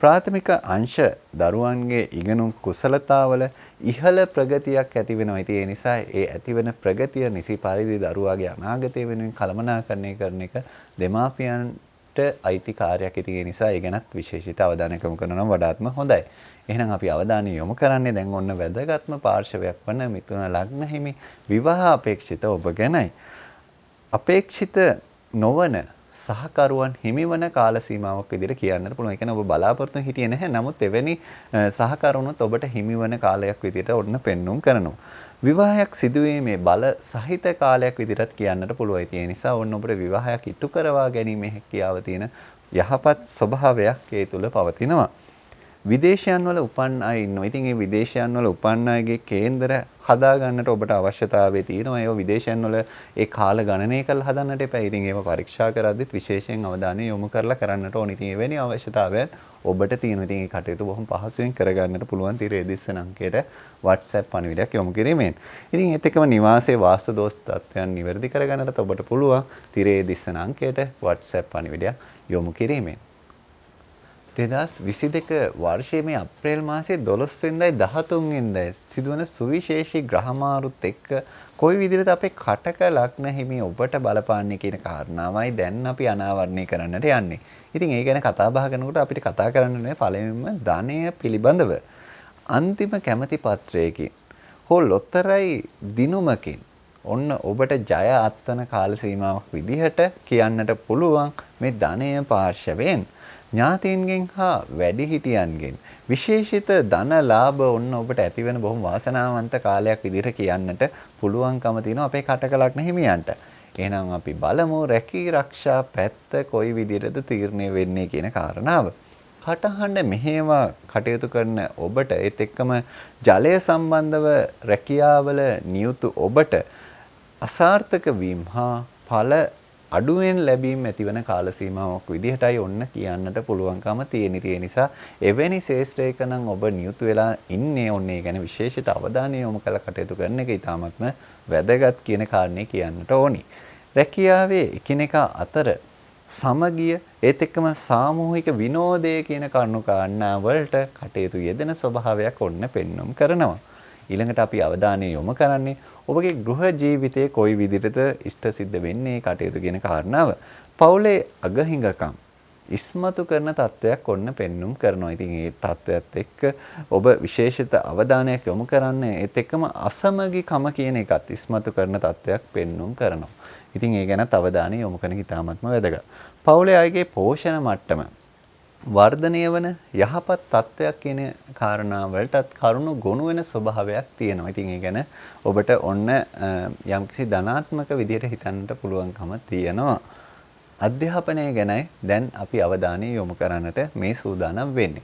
ප්‍රාථමික අංශ දරුවන්ගේ ඉගෙනුම් කුසලතාවල ඉහළ ප්‍රගතියක් ඇති වෙනවා. ඒ නිසා ඒ ඇතිවෙන ප්‍රගතිය නිසි පරිදි දරුවාගේ අනාගතය වෙනුවෙන් කළමනාකරණය කරන එක දෙමාපියන්ට අයිති කාර්යයක්. ඒ නිසා ඒ ගැනත් විශේෂිත අවධානයක් යොමු කරනවා නම් වඩාත්ම හොඳයි. එහෙනම් අපි අවධානය යොමු කරන්නේ දැන් ඔන්න වැදගත්ම පාර්ශවයක් වන මිථුන ලග්න හිමි විවාහ අපේක්ෂිත ඔබ ගැනයි. අපේක්ෂිත නොවන සහකරුවන් හිමිවන කාල සීමාවක් විදිහට කියන්නට පුළුවන්. ඒ කියන්නේ ඔබ බලාපොරොත්තු හිටියේ නැහැ. නමුත් එවැනි සහකරුණුත් ඔබට හිමිවන කාලයක් විදිහට ඔන්න පෙන්눔 කරනවා. විවාහයක් සිදුවීමේ බල සහිත කාලයක් විදිහට කියන්නට පුළුවන්. ඒ නිසා ඔන්න ඔබට විවාහයක් ඉටු කරවා ගැනීමේ හැකියාව තියෙන යහපත් ස්වභාවයක් ඒ තුල පවතිනවා. විදේශයන් වල උපන් අය ඉන්නවා. ඉතින් මේ විදේශයන් වල උපන් අයගේ කේන්දර හදා ගන්නට ඔබට අවශ්‍යතාවය තියෙනවා. ඒව විදේශයන් වල ඒ කාල ගණනය කරලා හදන්නට එපා. ඉතින් ඒව පරීක්ෂා කරද්දිත් විශේෂයෙන් අවධානය යොමු කරලා කරන්නට ඕනේ. ඉතින් එවැනි අවශ්‍යතාවයන් ඔබට තියෙනවා. ඉතින් මේ කටයුතු බොහොම පහසුවෙන් කරගන්නට පුළුවන් තිරේ දිස්සන අංකයට WhatsApp පණිවිඩයක් යොමු කිරීමෙන්. ඉතින් ඒත් එක්කම නිවාසයේ වාස්තු දෝෂ තත්ත්වයන් නිවැරදි කරගන්නට ඔබට පුළුවන් තිරේ දිස්සන අංකයට WhatsApp පණිවිඩයක් යොමු කිරීමෙන්. 2022 වර්ෂයේ මේ අප්‍රේල් මාසයේ 12 වෙනිදායි 13 වෙනිදායි සිදුවන සුවිශේෂී ග්‍රහමාරුත් එක්ක කොයි විදිහට අපේ කටක ලග්න හිමි ඔබට බලපාන්නේ කියන කාරණාවයි දැන් අපි අනාවරණය කරන්නට යන්නේ. ඉතින් ඒ ගැන කතා බහ කරනකොට අපිට කතා කරන්න පළවෙනිම ධනය පිළිබඳව අන්තිම කැමැති පත්‍රයකින් හෝ ලොතරැයි දිනුමකින් ඔන්න ඔබට ජය අත්වන කාල සීමාවක් විදිහට කියන්නට පුළුවන් මේ ධනය පාර්ශවයෙන් ඥාතීන්ගෙන් හා වැඩිහිටියන්ගෙන් විශේෂිත ධන ලාභ ඔන්න ඔබට ඇතිවෙන බොහොම වාසනාවන්ත කාලයක් විදිහට කියන්නට පුළුවන්කම තියෙනවා අපේ කටක ලග්න හිමියන්ට. එහෙනම් අපි බලමු රැකී ආරක්ෂා පැත්ත කොයි විදිහටද තීරණය වෙන්නේ කියන කාරණාව. කටහඬ මෙහෙම කටයුතු කරන ඔබට ඒත් එක්කම ජලය සම්බන්ධව රැකියාවල නියුතු ඔබට අසාර්ථක වීම හා ඵල අඩුවෙන් ලැබීම ඇතිවන කාල සීමාවක් විදිහටයි ඔන්න කියන්නට පුළුවන්කම තියෙන. ඒ නිසා එවැනි ශේෂ්ත්‍රයක නම් ඔබ නියුතු වෙලා ඉන්නේ ඔන්න ඒ ගැන විශේෂිත අවධානය යොමු කරලා කටයුතු කරන එක ඉතාමත්ම වැදගත් කියන කාරණේ කියන්නට ඕනි. රැකියාවේ එකිනෙකා අතර සමගිය ඒත් එක්කම සාමූහික විනෝදය කියන කරුණු කාරණා වලට කටයුතු යෙදෙන ස්වභාවයක් ඔන්න පෙන්වුම් කරනවා. ඊළඟට අපි අවධානය යොමු කරන්නේ ඔබගේ ගෘහ ජීවිතයේ කොයි විදිහටද ඉෂ්ට සිද්ධ වෙන්නේ කටයුතු කියන කාරණාව. පවුලේ අගහිඟකම් ඉස්මතු කරන තත්වයක් ඔන්න පෙන්눔 කරනවා. ඉතින් මේ තත්වයට එක්ක ඔබ විශේෂිත අවධානයක් යොමු කරන්නේ ඒත් එක්කම අසමගිකම කියන එකත් ඉස්මතු කරන තත්වයක් පෙන්눔 කරනවා. ඉතින් ඒ ගැන අවධානය යොමු කරන එක ඉතාමත්ම වැදගත්. පවුලේ අයගේ පෝෂණ මට්ටම වර්ධනය වන යහපත් තත්වයක් කියන කාරණා වලටත් කරුණු ගොනු වෙන ස්වභාවයක් තියෙනවා. ඉතින් ඒ ගැන ඔබට ඔන්න යම්කිසි ධනාත්මක විදිහට හිතන්නට පුළුවන්කම තියෙනවා. අධ්‍යාපනය ගැනයි දැන් අපි අවධානය යොමු කරන්නට මේ සූදානම් වෙන්නේ.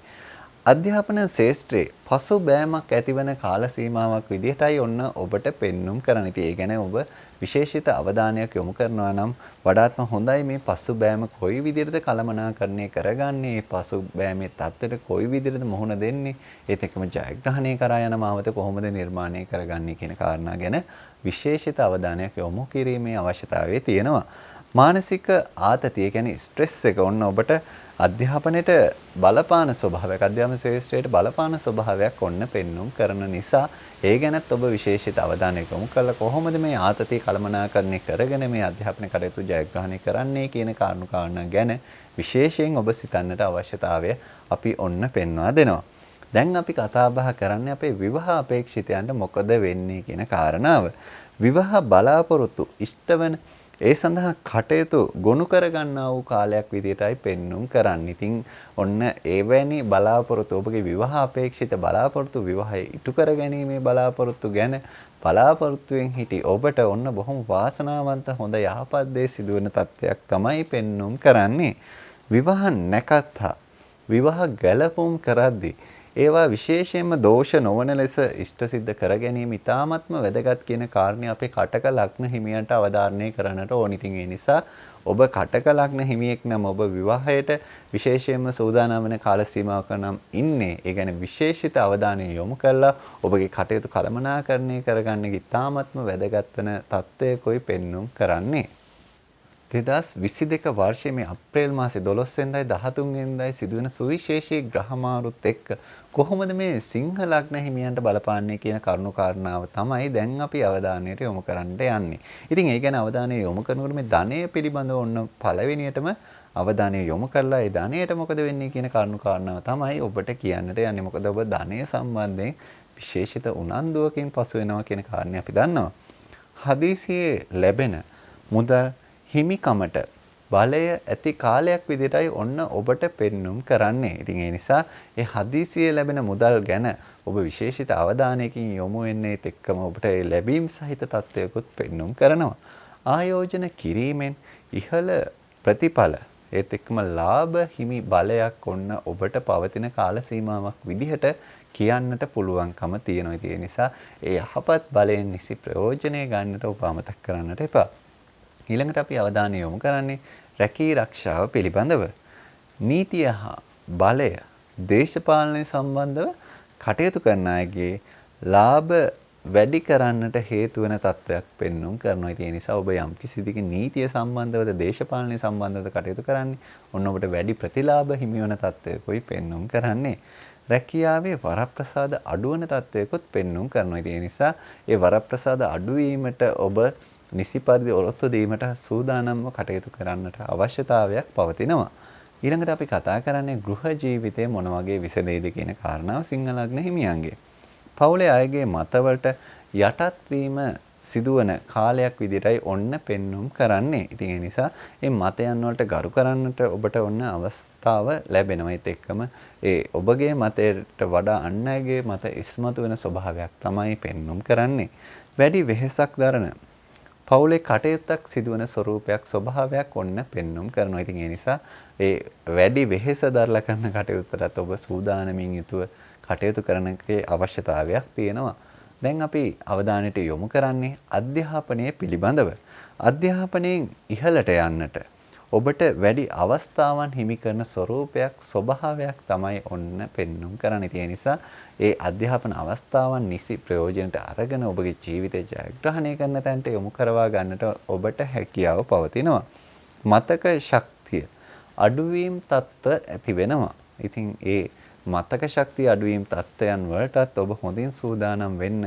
අධ්‍යාපන ශාස්ත්‍රයේ පසුබෑමක් ඇතිවන කාල සීමාවක් විදිහටයි ඔන්න ඔබට පෙන්눔 කරන්න. ඉතින් ඒ ගැන ඔබ විශේෂිත අවධානයක් යොමු කරනවා නම් වඩාත්ම හොඳයි. මේ පසුබෑම කොයි විදිහටද කළමනාකරණය කරගන්නේ, මේ පසුබෑමේ தත්ත්වයට කොයි විදිහටද මුහුණ දෙන්නේ, ඒත් එක්කම ජයග්‍රහණය කරා යන මාවත කොහොමද නිර්මාණය කරගන්නේ කියන කාරණා ගැන විශේෂිත අවධානයක් යොමු කිරීමේ අවශ්‍යතාවය තියෙනවා. මානසික ආතතිය කියන්නේ ස්ට්‍රෙස් එක ඔන්න ඔබට අධ්‍යාපනයේට බලපාන ස්වභාවයක්, අධ්‍යාපන ශාස්ත්‍රයට බලපාන ස්වභාවයක් ඔන්න පෙන්눔 කරන නිසා ඒ ගැනත් ඔබ විශේෂිත අවධානයක් යොමු කළා. කොහොමද මේ ආතතිය කළමනාකරණය කරගෙන මේ අධ්‍යාපන කටයුතු ජයග්‍රහණය කරන්නේ කියන කාරණා ගැන විශේෂයෙන් ඔබ සිතන්නට අවශ්‍යතාවය අපි ඔන්න පෙන්වා දෙනවා. දැන් අපි කතා බහ කරන්නේ අපේ විවාහ අපේක්ෂිතයන්ට මොකද වෙන්නේ කියන කාරණාව. විවාහ බලාපොරොත්තු ඉෂ්ටවන ඒ සඳහා කටයුතු ගොනු කරගන්නා වූ කාලයක් විදිහටයි පෙන්눔 කරන්නේ. ඉතින් ඔන්න එවැනි බලාපොරොත්තු ඔබගේ විවාහ අපේක්ෂිත බලාපොරොත්තු විවාහය ඉටු කර ගැනීමේ බලාපොරොත්තු ගැන බලාපොරොත්තුෙන් හිටි ඔබට ඔන්න බොහොම වාසනාවන්ත හොඳ යහපත් දේ සිදුවෙන තත්ත්වයක් තමයි පෙන්눔 කරන්නේ. විවාහ නැකත්තා විවාහ ගැලපුම් කරද්දී ඒවා විශේෂයෙන්ම දෝෂ නොවන ලෙස ඉෂ්ට සිද්ධ කර ගැනීම ඉතාමත්ම වැදගත් කියන කාරණේ අපේ කටක ලග්න හිමියන්ට අවධාරණය කරන්නට ඕනි. ඉතින් ඒ නිසා ඔබ කටක ලග්න හිමියෙක් නම් ඔබ විවාහයට විශේෂයෙන්ම සූදානම් වෙන කාල සීමාවක නම් ඉන්නේ. ඒ කියන්නේ විශේෂිත අවධානය යොමු කරලා ඔබගේ කටයුතු කළමනාකරණය කරගන්න ඉතාමත්ම වැදගත් වෙන තත්ත්වයකයි පෙන්눔 කරන්නේ. 2022 වර්ෂයේ මේ අප්‍රේල් මාසේ 12 වෙනිදායි 13 වෙනිදායි සිදුවෙන සුවිශේෂී ග්‍රහ මාරුත් එක්ක කොහොමද මේ සිංහ ලග්න හිමියන්ට බලපාන්නේ කියන කරුණු කාරණාව තමයි දැන් අපි අවධානයට යොමු කරන්න යන්නේ. ඉතින් ඒ ගැන අවධානය යොමු කරනකොට මේ ධනය පිළිබඳව ඔන්න පළවෙනියටම අවධානය යොමු කරලා ඒ ධනයට මොකද වෙන්නේ කියන කරුණු කාරණාව තමයි ඔබට කියන්නට යන්නේ. මොකද ඔබ ධනය සම්බන්ධයෙන් විශේෂිත උනන්දුවකින් පසු වෙනවා කියන කාරණේ අපි දන්නවා. හදිසියේ ලැබෙන මුදල් හිමිකමට බලය ඇති කාලයක් විදිහටයි ඔන්න ඔබට පෙන්눔 කරන්නේ. ඉතින් ඒ නිසා ඒ හදිසියේ ලැබෙන මුදල් ගැන ඔබ විශේෂිත අවධානයකින් යොමු වෙන්නේ එක්කම ඔබට ඒ ලැබීම් සහිත තත්ත්වයකුත් පෙන්눔 කරනවා. ආයෝජන කිරීමෙන් ඉහළ ප්‍රතිඵල ඒත් එක්කම ලාභ හිමි බලයක් ඔන්න ඔබට පවතින කාල සීමාවක් විදිහට කියන්නට පුළුවන්කම තියෙනවා. ඒ නිසා ඒ යහපත් බලයෙන් නිසි ප්‍රයෝජනය ගන්නට ඔබ අමතක කරන්නට එපා. ඊළඟට අපි අවධානය යොමු කරන්නේ රැකී ආරක්ෂාව පිළිබඳව. නීතිය හා බලය දේශපාලනය සම්බන්ධව කටයුතු කරන අයගේ ලාභ වැඩි කරන්නට හේතු වෙන තත්ත්වයක් පෙන්눔 කරනවා. ඒ නිසා ඔබ යම් කිසි දෙයක නීතිය සම්බන්ධවද දේශපාලනය සම්බන්ධවද කටයුතු කරන්නේ ඔන්න ඔබට වැඩි ප්‍රතිලාභ හිමි වෙන තත්ත්වයකයි පෙන්눔 කරන්නේ. රැකියාවේ වරප්‍රසාද අඩුවන තත්ත්වයකොත් පෙන්눔 කරනවා. ඒ නිසා ඒ වරප්‍රසාද අඩුවීමට ඔබ නිසි පරිදි ඔරොත්තු දීමට සූදානම්ව කටයුතු කරන්නට අවශ්‍යතාවයක් පවතිනවා. ඊළඟට අපි කතා කරන්නේ ගෘහ ජීවිතයේ මොන වගේ විසඳෙයිද කියන කාරණාව සිංහ ලග්න හිමියන්ගේ. පවුලේ අයගේ මතවලට යටත් වීම සිදුවන කාලයක් විදිහටයි ඔන්න පෙන්눔 කරන්නේ. ඉතින් ඒ නිසා මේ මතයන් වලට ගරු කරන්නට ඔබට ඔන්න අවස්ථාව ලැබෙනවා. ඒත් එක්කම ඒ ඔබගේ මතයට වඩා අන් අයගේ මත ඉස්මතු වෙන ස්වභාවයක් තමයි පෙන්눔 කරන්නේ. වැඩි වෙහෙසක් දරන පවුලේ කටයුත්තක් සිදුවන ස්වරූපයක් ස්වභාවයක් ඔන්න පෙන්눔 කරනවා. ඉතින් ඒ නිසා ඒ වැඩි වෙහෙස දරලා කරන කටයුත්තට ඔබ සූදානමින් යුතුව කටයුතු කරන්නකේ අවශ්‍යතාවයක් තියෙනවා. දැන් අපි අවධානයට යොමු කරන්නේ අධ්‍යාපනය පිළිබඳව. අධ්‍යාපනයෙන් ඉහළට යන්නට ඔබට වැඩි අවස්ථාවන් හිමි කරන ස්වරූපයක් ස්වභාවයක් තමයි ඔන්න පෙන්눔 කරන්නේ. ඒ නිසා ඒ අධ්‍යාපන අවස්ථාවන් නිසි ප්‍රයෝජනට අරගෙන ඔබගේ ජීවිතය ජයග්‍රහණය කරන තැනට යොමු කරවා ගන්නට ඔබට හැකියාව පවතිනවා. මතක ශක්තිය අඩුවීම් තත්ත්ව ඇති වෙනවා. ඉතින් ඒ මතක ශක්තිය අඩුවීම් තත්ත්වයන් වලටත් ඔබ හොඳින් සූදානම් වෙන්න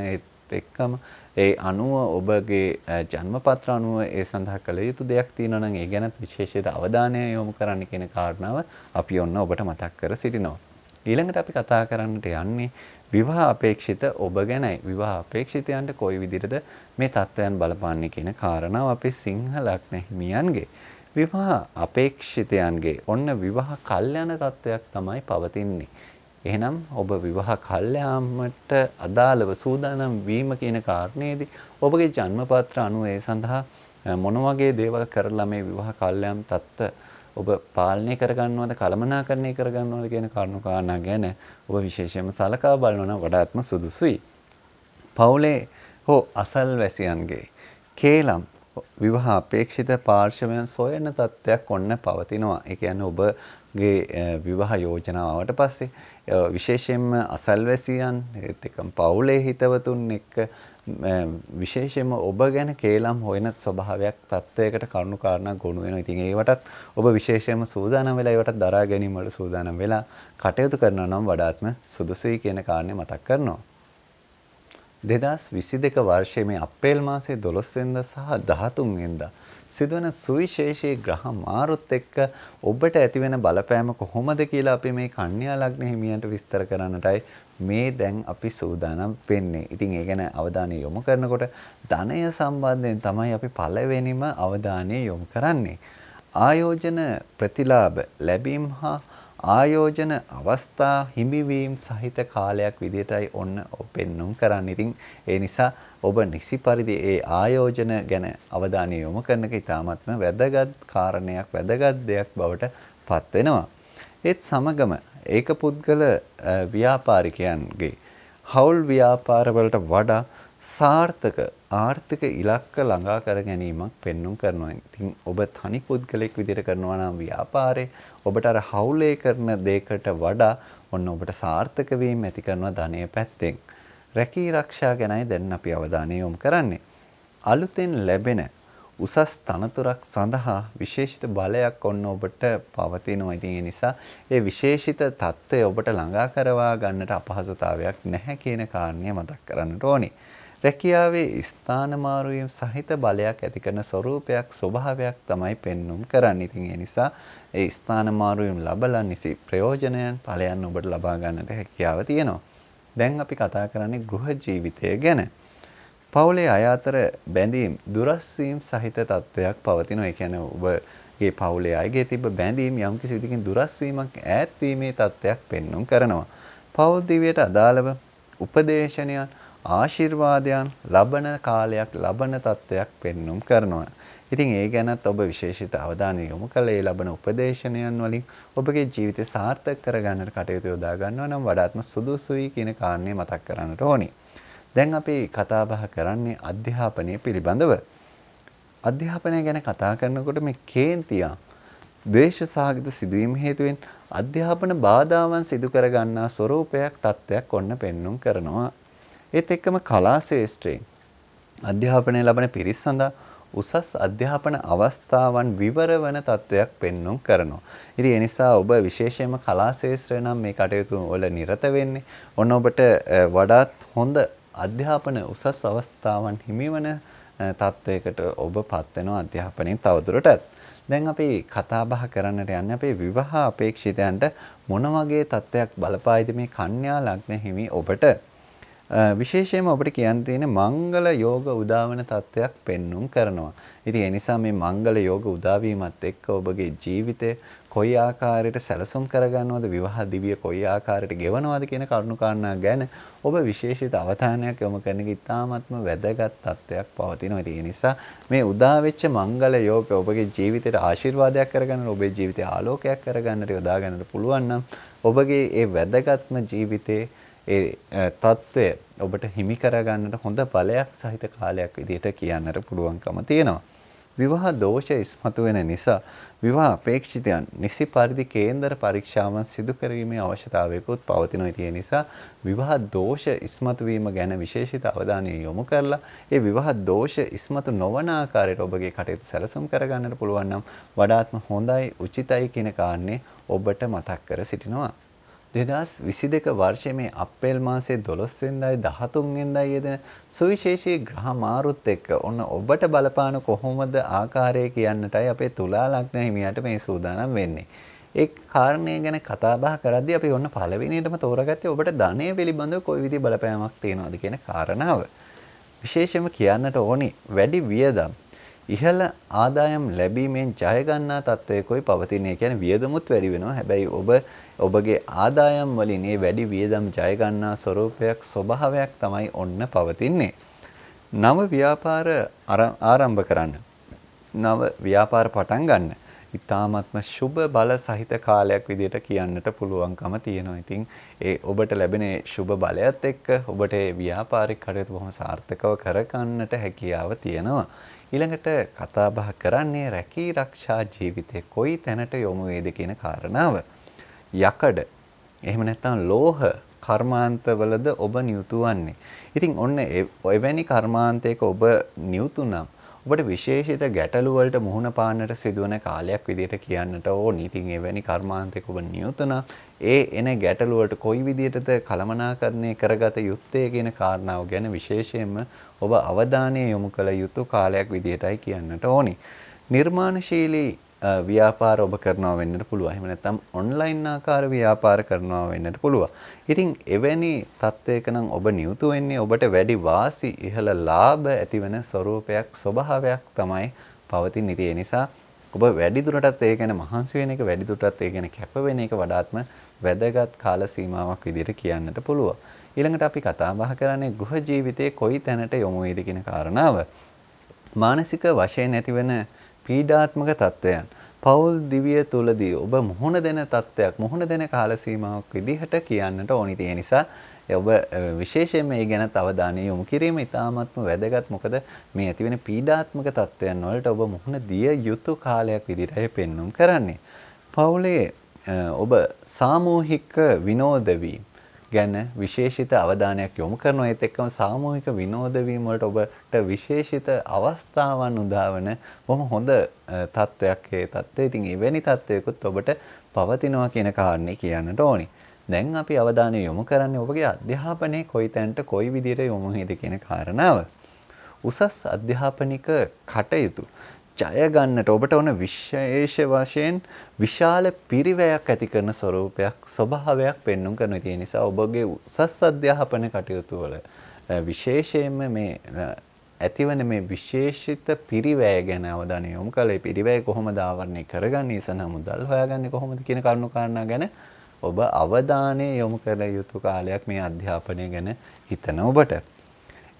එක්කම ඒ අනුව ඔබගේ ජන්මපත්‍ර අනුව ඒ සඳහා කළ යුතු දෙයක් තියෙනවා නම් ඒ ගැනත් විශේෂිත අවධානය යොමු කරන්න කියන කාරණාව අපි ඔන්න ඔබට මතක් කර සිටිනවා. ඊළඟට අපි කතා කරන්නට යන්නේ විවාහ අපේක්ෂිත ඔබ ගැනයි. විවාහ අපේක්ෂිතයන්ට කොයි විදිහටද මේ තත්ත්වයන් බලපාන්නේ කියන කාරණාව අපේ සිංහ ලග්න හිමියන්ගේ. විවාහ අපේක්ෂිතයන්ගේ ඔන්න විවාහ කල්යන තත්ත්වයක් තමයි පවතින්නේ. එහෙනම් ඔබ විවාහ කල්යාමට අදාළව සූදානම් වීම කියන කාරණේදී ඔබගේ ජන්මපත්‍ර අනුව ඒ සඳහා මොන වගේ දේවල් කරලා මේ විවාහ කල්යාම් තත්ත්ව ඔබ පාලනය කරගන්නවද කළමනාකරණය කරගන්නවද කියන කරුණු කාරණා ගැන ඔබ විශේෂයෙන්ම සලකා බලනවා නම් වඩාත්ම සුදුසුයි. පවුලේ හෝ අසල්වැසියන්ගේ කේලම් විවාහ අපේක්ෂිත පාර්ශවයන් සොයන තත්ත්වයක් ඔන්න පවතිනවා. ඒ කියන්නේ ඔබගේ විවාහ යෝජනාවට පස්සේ විශේෂයෙන්ම අසල්වැසියන් ඒත් එක්කම පවුලේ හිතවතුන් එක්ක විශේෂයෙන්ම ඔබ ගැන කේලම් හොයන ස්වභාවයක් තත්ත්වයකට කරුණු කාරණා ගොනු වෙනවා. ඉතින් ඒවටත් ඔබ විශේෂයෙන්ම සූදානම් වෙලා ඒවට දරා ගැනීම වල සූදානම් වෙලා කටයුතු කරනවා නම් වඩාත්ම සුදුසුයි කියන කාරණේ මතක් කරනවා. 2022 වර්ෂයේ මේ අප්‍රේල් මාසයේ 12 වෙනිදා සහ 13 වෙනිදා සිදුවන සුවිශේෂී ග්‍රහ මාරුත් එක්ක ඔබට ඇතිවෙන බලපෑම කොහොමද කියලා අපි මේ කන්‍යා ලග්න හිමියන්ට විස්තර කරන්නටයි මේ දැන් අපි සූදානම් වෙන්නේ. ඉතින් ඒ ගැන අවධානය යොමු කරනකොට ධනය සම්බන්ධයෙන් තමයි අපි පළවෙනිම අවධානය යොමු කරන්නේ. ආයෝජන ප්‍රතිලාභ ලැබීම හා ආයෝජන අවස්ථා හිමිවීම සහිත කාලයක් විදිහටයි ඔන්න පෙන්눔 කරන්නේ. ඉතින් ඒ නිසා ඔබ නිසි පරිදි ඒ ආයෝජන ගැන අවධානය යොමු කරන එක ඉතාමත්ම වැදගත් කාරණයක් වැදගත් දෙයක් බවට පත් වෙනවා. ඒත් සමගම ඒක පුද්ගල ව්‍යාපාරිකයන්ගේ හවුල් ව්‍යාපාර වලට වඩා සාර්ථක ආර්ථික ඉලක්ක ළඟා කර ගැනීමක් පෙන්눔 කරනවා. ඉතින් ඔබ තනි පුද්ගලෙක් විදිහට කරනවා නම් ව්‍යාපාරේ ඔබට අර හවුලේ කරන දෙයකට වඩා ඔන්න ඔබට සාර්ථක වීම ඇති කරනවා ධනය පැත්තෙන්. රැකී ආරක්ෂා ගැනයි දැන් අපි අවධානය යොමු කරන්නේ. අලුතෙන් ලැබෙන උසස් තනතුරක් සඳහා විශේෂිත බලයක් ඔන්න ඔබට පවතිනවා. ඉතින් ඒ නිසා ඒ විශේෂිත தত্ত্বය ඔබට ළඟා කරවා ගන්නට අපහසුතාවයක් නැහැ කියන කාරණය මතක් කරන්නට ඕනේ. රැකියාවේ ස්ථාන මාරු වීම සහිත බලයක් ඇති කරන ස්වરૂපයක් ස්වභාවයක් තමයි පෙන්눔 කරන්නේ. ඉතින් ඒ නිසා ඒ ස්ථාන මාරු වීම ලබලා නිසි ප්‍රයෝජනයන් ඵලයන් ඔබට ලබා ගන්නට හැකියාව තියෙනවා. දැන් අපි කතා කරන්නේ ගෘහ ජීවිතය ගැන. පවුලේ අය අතර බැඳීම් දුරස් වීම සහිත තත්ත්වයක් පවතිනවා. ඒ කියන්නේ ඔබගේ පවුලේ අයගේ තිබ්බ බැඳීම් යම්කිසි විදිහකින් දුරස් වීමක් ඈත් වීමේ තත්ත්වයක් පෙන්눔 කරනවා. පවුල් දිවියට අදාළව උපදේශනයන් ආශිර්වාදයන් ලබන කාලයක් ලබන තත්ත්වයක් පෙන්눔 කරනවා. ඉතින් ඒ ගැනත් ඔබ විශේෂිත අවධානය යොමු කළ ඒ ලබන උපදේශනයන් වලින් ඔබගේ ජීවිතය සාර්ථක කරගන්නට කටයුතු යොදා ගන්නවා නම් වඩාත්ම සුදුසුයි කියන කාරණේ මතක් කරන්නට ඕනේ. දැන් අපි කතා බහ කරන්නේ අධ්‍යාපනය පිළිබඳව. අධ්‍යාපනය ගැන කතා කරනකොට මේ කේන්තියා ද්වේෂ සහගත සිදුවීම් හේතුවෙන් අධ්‍යාපන බාධාවන් සිදු කර ගන්නා ස්වરૂපයක් තත්ත්වයක් ඔන්න පෙන්눔 කරනවා. ඒත් එක්කම කලා ශාස්ත්‍රයෙන් අධ්‍යාපනය ලබන පිරිස් සඳහා උසස් අධ්‍යාපන අවස්ථාවන් විවර වන තත්ත්වයක් පෙන්눔 කරනවා. ඉතින් ඒ නිසා ඔබ විශේෂයෙන්ම කලා ශාස්ත්‍රය නම් මේ කටයුතු වල නිරත වෙන්නේ ඔන්න ඔබට වඩාත් හොඳ අධ්‍යාපන උසස් අවස්ථාවන් හිමිවන තත්ත්වයකට ඔබපත් වෙනවා අධ්‍යාපනයෙන් තවදුරටත්. දැන් අපි කතා බහ කරන්නට යන්නේ අපේ විවාහ අපේක්ෂිතයන්ට මොන වගේ තත්ත්වයක් බලපායිද මේ කන්‍යා ලග්න හිමි ඔබට. විශේෂයෙන්ම ඔබට කියන්න තියෙන මංගල යෝග උදාවන තත්ත්වයක් පෙන්눔 කරනවා. ඉතින් ඒ නිසා මේ මංගල යෝග උදාවීමත් එක්ක ඔබගේ ජීවිතය කොයි ආකාරයට සැලසුම් කරගන්නවද විවාහ දිවිය කොයි ආකාරයට ගෙවනවද කියන කරුණු කාරණා ගැන ඔබ විශේෂිත අවධානයක් යොමු කරන එක ඉතාමත්ම වැදගත් තත්ත්වයක් පවතිනවා. ඉතින් ඒ නිසා මේ උදා වෙච්ච මංගල යෝග ඔබගේ ජීවිතයට ආශිර්වාදයක් කරගන්න ඔබේ ජීවිතය ආලෝකයක් කරගන්නට යොදා ගන්නට පුළුවන් නම් ඔබගේ ඒ වැදගත්ම ජීවිතේ ඒ தত্ত্বය ඔබට හිමි කරගන්නට හොඳ බලයක් සහිත කාලයක් විදිහට කියන්නට පුළුවන්කම තියෙනවා. විවාහ දෝෂ ඉස්මතු වෙන නිසා විවාහ අපේක්ෂිතයන් නිසි පරිදි කේන්දර පරීක්ෂාවන් සිදු කිරීමේ අවශ්‍යතාවයකුත් පවතිනවා. ඒ නිසා විවාහ දෝෂ ඉස්මතු වීම ගැන විශේෂිත අවධානය යොමු කරලා ඒ විවාහ දෝෂ ඉස්මතු නොවන ආකාරයට ඔබගේ කටයුතු සැලසුම් කරගන්නට පුළුවන් නම් වඩාත්ම හොඳයි උචිතයි කියන කාරණේ ඔබට මතක් කර සිටිනවා. 2022 වර්ෂයේ මේ අප්‍රේල් මාසයේ 12 වෙනිදායි 13 වෙනිදායි යෙදෙන සුවිශේෂී ග්‍රහ මාරුත් එක්ක ඔන්න ඔබට බලපාන කොහොමද ආකාරය කියන්නටයි අපේ තුලා ලග්න හිමියාට මේ සූදානම් වෙන්නේ. ඒ කාරණේ ගැන කතා බහ කරද්දී අපි ඔන්න පළවෙනියටම තෝරගත්තේ ඔබට ධනය පිළිබඳව කොයි විදිහේ බලපෑමක් තියෙනවද කියන කාරණාව. විශේෂයෙන්ම කියන්නට ඕනි වැඩි වියදම් ඉහළ ආදායම් ලැබීමෙන් ජය ගන්නා තත්ත්වයකයි පවතින්නේ. කියන්නේ වියදමුත් වැඩි වෙනවා. හැබැයි ඔබගේ ආදායම් වලින් මේ වැඩි වියදම් ජය ගන්නා ස්වરૂපයක් ස්වභාවයක් තමයි ඔන්න පවතින්නේ. නව ව්‍යාපාර ආරම්භ කරන්න. නව ව්‍යාපාර පටන් ගන්න. ඉතාමත්ම සුබ බල සහිත කාලයක් විදිහට කියන්නට පුළුවන්කම තියෙනවා. ඉතින් ඒ ඔබට ලැබෙන සුබ බලයත් එක්ක ඔබට ව්‍යාපාරික කටයුතු බොහොම සාර්ථකව කරගන්නට හැකියාව තියෙනවා. ඊළඟට කතා බහ කරන්නේ රැකී ආරක්ෂා ජීවිතේ කොයි තැනට යොමු වේද කියන කාරණාව. යකඩ එහෙම නැත්නම් ලෝහ කර්මාන්තවලද ඔබ නියුතු වන්නේ. ඉතින් ඔන්න එවැනි කර්මාන්තයක ඔබ නියුතු නම් ඔබට විශේෂිත ගැටලු වලට මුහුණ පාන්නට සිදුවන කාලයක් විදිහට කියන්නට ඕනි. ඉතින් එවැනි කර්මාන්තයක ඔබ නියුතු නම් ඒ එන ගැටලු වලට කොයි විදිහටද කළමනාකරණය කරගත යුත්තේ කියන කාරණාව ගැන විශේෂයෙන්ම ඔබ අවධානය යොමු කළ යුතු කාලයක් විදිහටයි කියන්නට ඕනි. නිර්මාණශීලී ව්‍යාපාර ඔබ කරනවා වෙන්නට පුළුවන්. එහෙම නැත්නම් ඔන්ලයින් ආකාර ව්‍යාපාර කරනවා වෙන්නට පුළුවන්. ඉතින් එවැනි තත්වයක නම් ඔබ නියුතු වෙන්නේ ඔබට වැඩි වාසි ඉහළ ලාභ ඇතිවන ස්වરૂපයක් ස්වභාවයක් තමයි පවතින. ඒ නිසා ඔබ වැඩි දුරටත් ඒ ගැන මහන්සි වෙන එක වැඩි දුරටත් ඒ ගැන කැප වෙන එක වඩාත්ම වැදගත් කාල සීමාවක් විදිහට කියන්නට පුළුවන්. ඊළඟට අපි කතා බහ කරන්නේ ගෘහ ජීවිතයේ කොයි තැනට යොමු වේද කියන කාරණාව. මානසික වශයෙන් ඇතිවන පීඩාත්මක තත්වයන් පෞල් දිවිය තුලදී ඔබ මුහුණ දෙන තත්වයක් මුහුණ දෙන කාල සීමාවක් විදිහට කියන්නට ඕනි. ඒ නිසා ඔබ විශේෂයෙන් මේ ගැන අවධානය යොමු කිරීම ඉතාමත්ම වැදගත්. මොකද මේ ඇතිවෙන පීඩාත්මක තත්වයන් වලට ඔබ මුහුණ දිය යුතු කාලයක් විදිහටයි පෙන්වුම් කරන්නේ. පෞලේ ඔබ සාමූහික විනෝද වීම ගැන විශේෂිත අවධානයක් යොමු කරනවා. ඒත් එක්කම සාමූහික විනෝද වීම වලට ඔබට විශේෂිත අවස්ථාවන් උදාවන බොහොම හොඳ තත්වයක් ඒ තත්ත්වය. ඉතින් එවැනි තත්වයකුත් ඔබට පවතිනවා කියන කාරණේ කියන්නට ඕනි. දැන් අපි අවධානය යොමු කරන්නේ ඔබගේ අධ්‍යාපනයේ කොයි තැනට කොයි විදිහට යොමු වේද කියන කාරණාව. උසස් අධ්‍යාපනික කටයුතු ජය ගන්නට ඔබට ඕන විශේෂ වශයෙන් විශාල පිරිවැයක් ඇති කරන ස්වરૂපයක් ස්වභාවයක් පෙන්වුම් කරන. ඒ නිසා ඔබගේ උසස් අධ්‍යාපන කටයුතු වල විශේෂයෙන්ම මේ ඇතිවන මේ විශේෂිත පිරිවැය ගැන අවධානය යොමු කළා. ඒ පිරිවැය කොහොමද ආවරණය කරගන්නේ, ඉසන මුදල් හොයාගන්නේ කොහොමද කියන කරුණු කාරණා ගැන ඔබ අවධානය යොමු කළ යුතු කාලයක් මේ අධ්‍යාපනය ගැන හිතන ඔබට.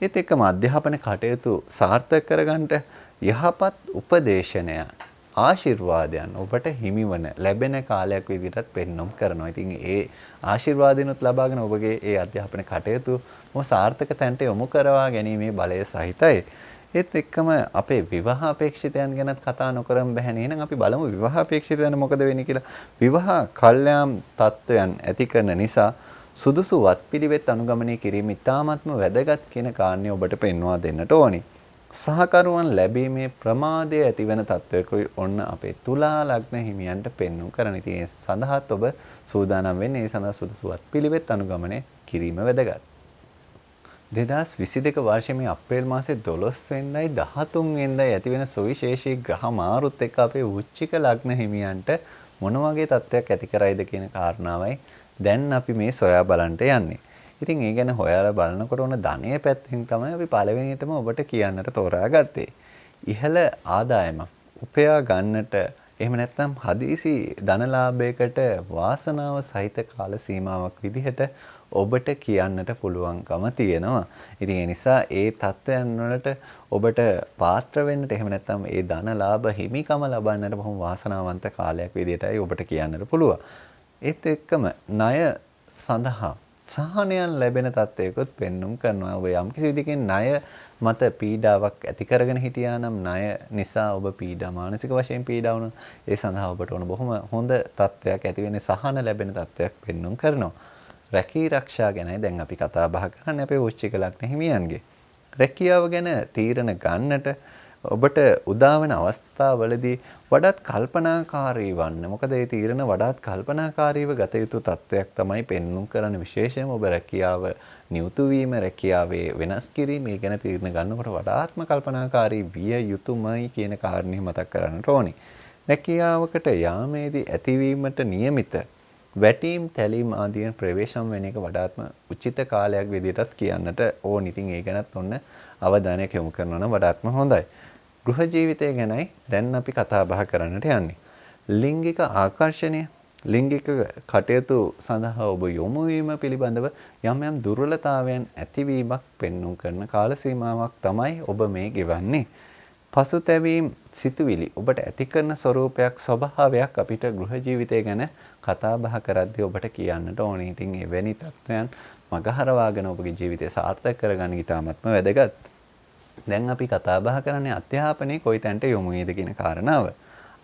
ඒත් එක්කම අධ්‍යාපන කටයුතු සාර්ථක කරගන්නට යහපත් උපදේශනයන් ආශිර්වාදයන් ඔබට හිමිවන ලැබෙන කාලයක් විදිහටත් පෙන්වුම් කරනවා. ඉතින් ඒ ආශිර්වාදිනුත් ලබාගෙන ඔබගේ ඒ අධ්‍යාපන කටයුතු මොහොත සාර්ථක තැනට යොමු කරවා ගැනීමේ බලය සහිතයි. ඒත් එක්කම අපේ විවාහ අපේක්ෂිතයන් ගැනත් කතා නොකරම බැහැ නේ. එහෙනම් අපි බලමු විවාහ අපේක්ෂිතයන් මොකද වෙන්නේ කියලා. විවාහ කල්යාම් තත්වයන් ඇති කරන නිසා සුදුසු වත්පිළිවෙත් අනුගමනය කිරීම ඉතාමත්ම වැදගත් කියන කාරණේ ඔබට පෙන්වා දෙන්නට ඕනි. සහකරුවන් ලැබීමේ ප්‍රමාදය ඇතිවන තත්වයකුයි ඔන්න අපේ තුලා ලග්න හිමියන්ට පෙන්වුම් කරන. ඉතින් ඒ සඳහාත් ඔබ සූදානම් වෙන්නේ ඒ සඳහා සුදුසු වත්පිළිවෙත් අනුගමනය කිරීම වැදගත්. 2022 වර්ෂයේ මේ අප්‍රේල් මාසේ 12 වෙනිදායි 13 වෙනිදායි ඇතිවෙන සුවිශේෂී ග්‍රහ මාරුත් එක්ක අපේ වෘශ්චික ලග්න හිමියන්ට මොන වගේ තත්ත්වයක් ඇති කරයිද කියන කාරණාවයි දැන් අපි මේ සොයා බලන්නට යන්නේ. ඉතින් ඒ ගැන හොයලා බලනකොට උන ධනය පැත්තෙන් තමයි අපි පළවෙනියටම ඔබට කියන්නට තෝරාගත්තේ. ඉහළ ආදායමක් උපයා ගන්නට එහෙම නැත්නම් හදිසි ධනලාභයකට වාසනාව සහිත කාල සීමාවක් විදිහට ඔබට කියන්නට පුළුවන්කම තියෙනවා. ඉතින් ඒ නිසා ඒ தත්වයන් වලට ඔබට පාත්‍ර වෙන්නට එහෙම නැත්නම් ඒ ධනලාභ හිමිකම ලබන්නට බොහොම වාසනාවන්ත කාලයක් විදිහටයි ඔබට කියන්නට පුළුවන්. ඒත් එක්කම ණය සඳහා සහනයන් ලැබෙන තත්ත්වයකොත් පෙන්වුම් කරනවා. ඔබ යම්කිසි විදිහකින් ණය මත පීඩාවක් ඇති කරගෙන හිටියා නම් ණය නිසා ඔබ මානසික වශයෙන් පීඩා වුණා. ඒ සඳහා ඔබට ඕන බොහොම හොඳ තත්ත්වයක් ඇති වෙන්නේ සහන ලැබෙන තත්ත්වයක් පෙන්වුම් කරනවා. රැකී ආරක්ෂා ගැනයි දැන් අපි කතා බහ කරන්නේ අපේ වෘශ්චික ලග්න හිමියන්ගේ. රැකියාව ගැන තීරණ ගන්නට ඔබට උදාවන අවස්ථාවලදී වඩාත් කල්පනාකාරී වන්න. මොකද මේ තීරණ වඩාත් කල්පනාකාරීව ගත යුතු තත්වයක් තමයි පෙන්වුම් කරන. විශේෂයෙන්ම ඔබ රැකියාව නියුතු වීම, රැකියාවේ වෙනස් කිරීම මේ ගැන තීරණ ගන්නකොට වඩාත්ම කල්පනාකාරී විය යුතුමයි කියන කාරණේ මතක් කරගන්නට ඕනේ. රැකියාවකට යාමේදී ඇතිවීමට නියමිත වැටීම් තැලීම් ආදීන් ප්‍රවේශම් වෙන එක වඩාත්ම උචිත කාලයක් විදිහටත් කියන්නට ඕන. ඉතින් ඒ ගැනත් ඔන්න අවධානයක් යොමු කරනවා නම් වඩාත්ම හොඳයි. ගෘහ ජීවිතය ගැනයි දැන් අපි කතා බහ කරන්නට යන්නේ. ලිංගික ආකර්ෂණය, ලිංගික කටයුතු සඳහා ඔබ යොමු වීම පිළිබඳව යම් යම් දුර්වලතාවයන් ඇතිවීමක් පෙන්වුම් කරන කාල සීමාවක් තමයි ඔබ මේ ගෙවන්නේ. පසුතැවීම් සිතුවිලි ඔබට ඇති කරන ස්වરૂපයක් ස්වභාවයක් අපිට ගෘහ ජීවිතය ගැන කතා බහ කරද්දී ඔබට කියන්නට ඕනේ. ඉතින් එවැනි තත්වයන් මගහරවාගෙන ඔබගේ ජීවිතය සාර්ථක කරගන්න ඉතාමත්ම වැදගත්. දැන් අපි කතා බහ කරන්නේ අධ්‍යාපනයේ කොයි තැනට යොමු වේද කියන කාරණාව.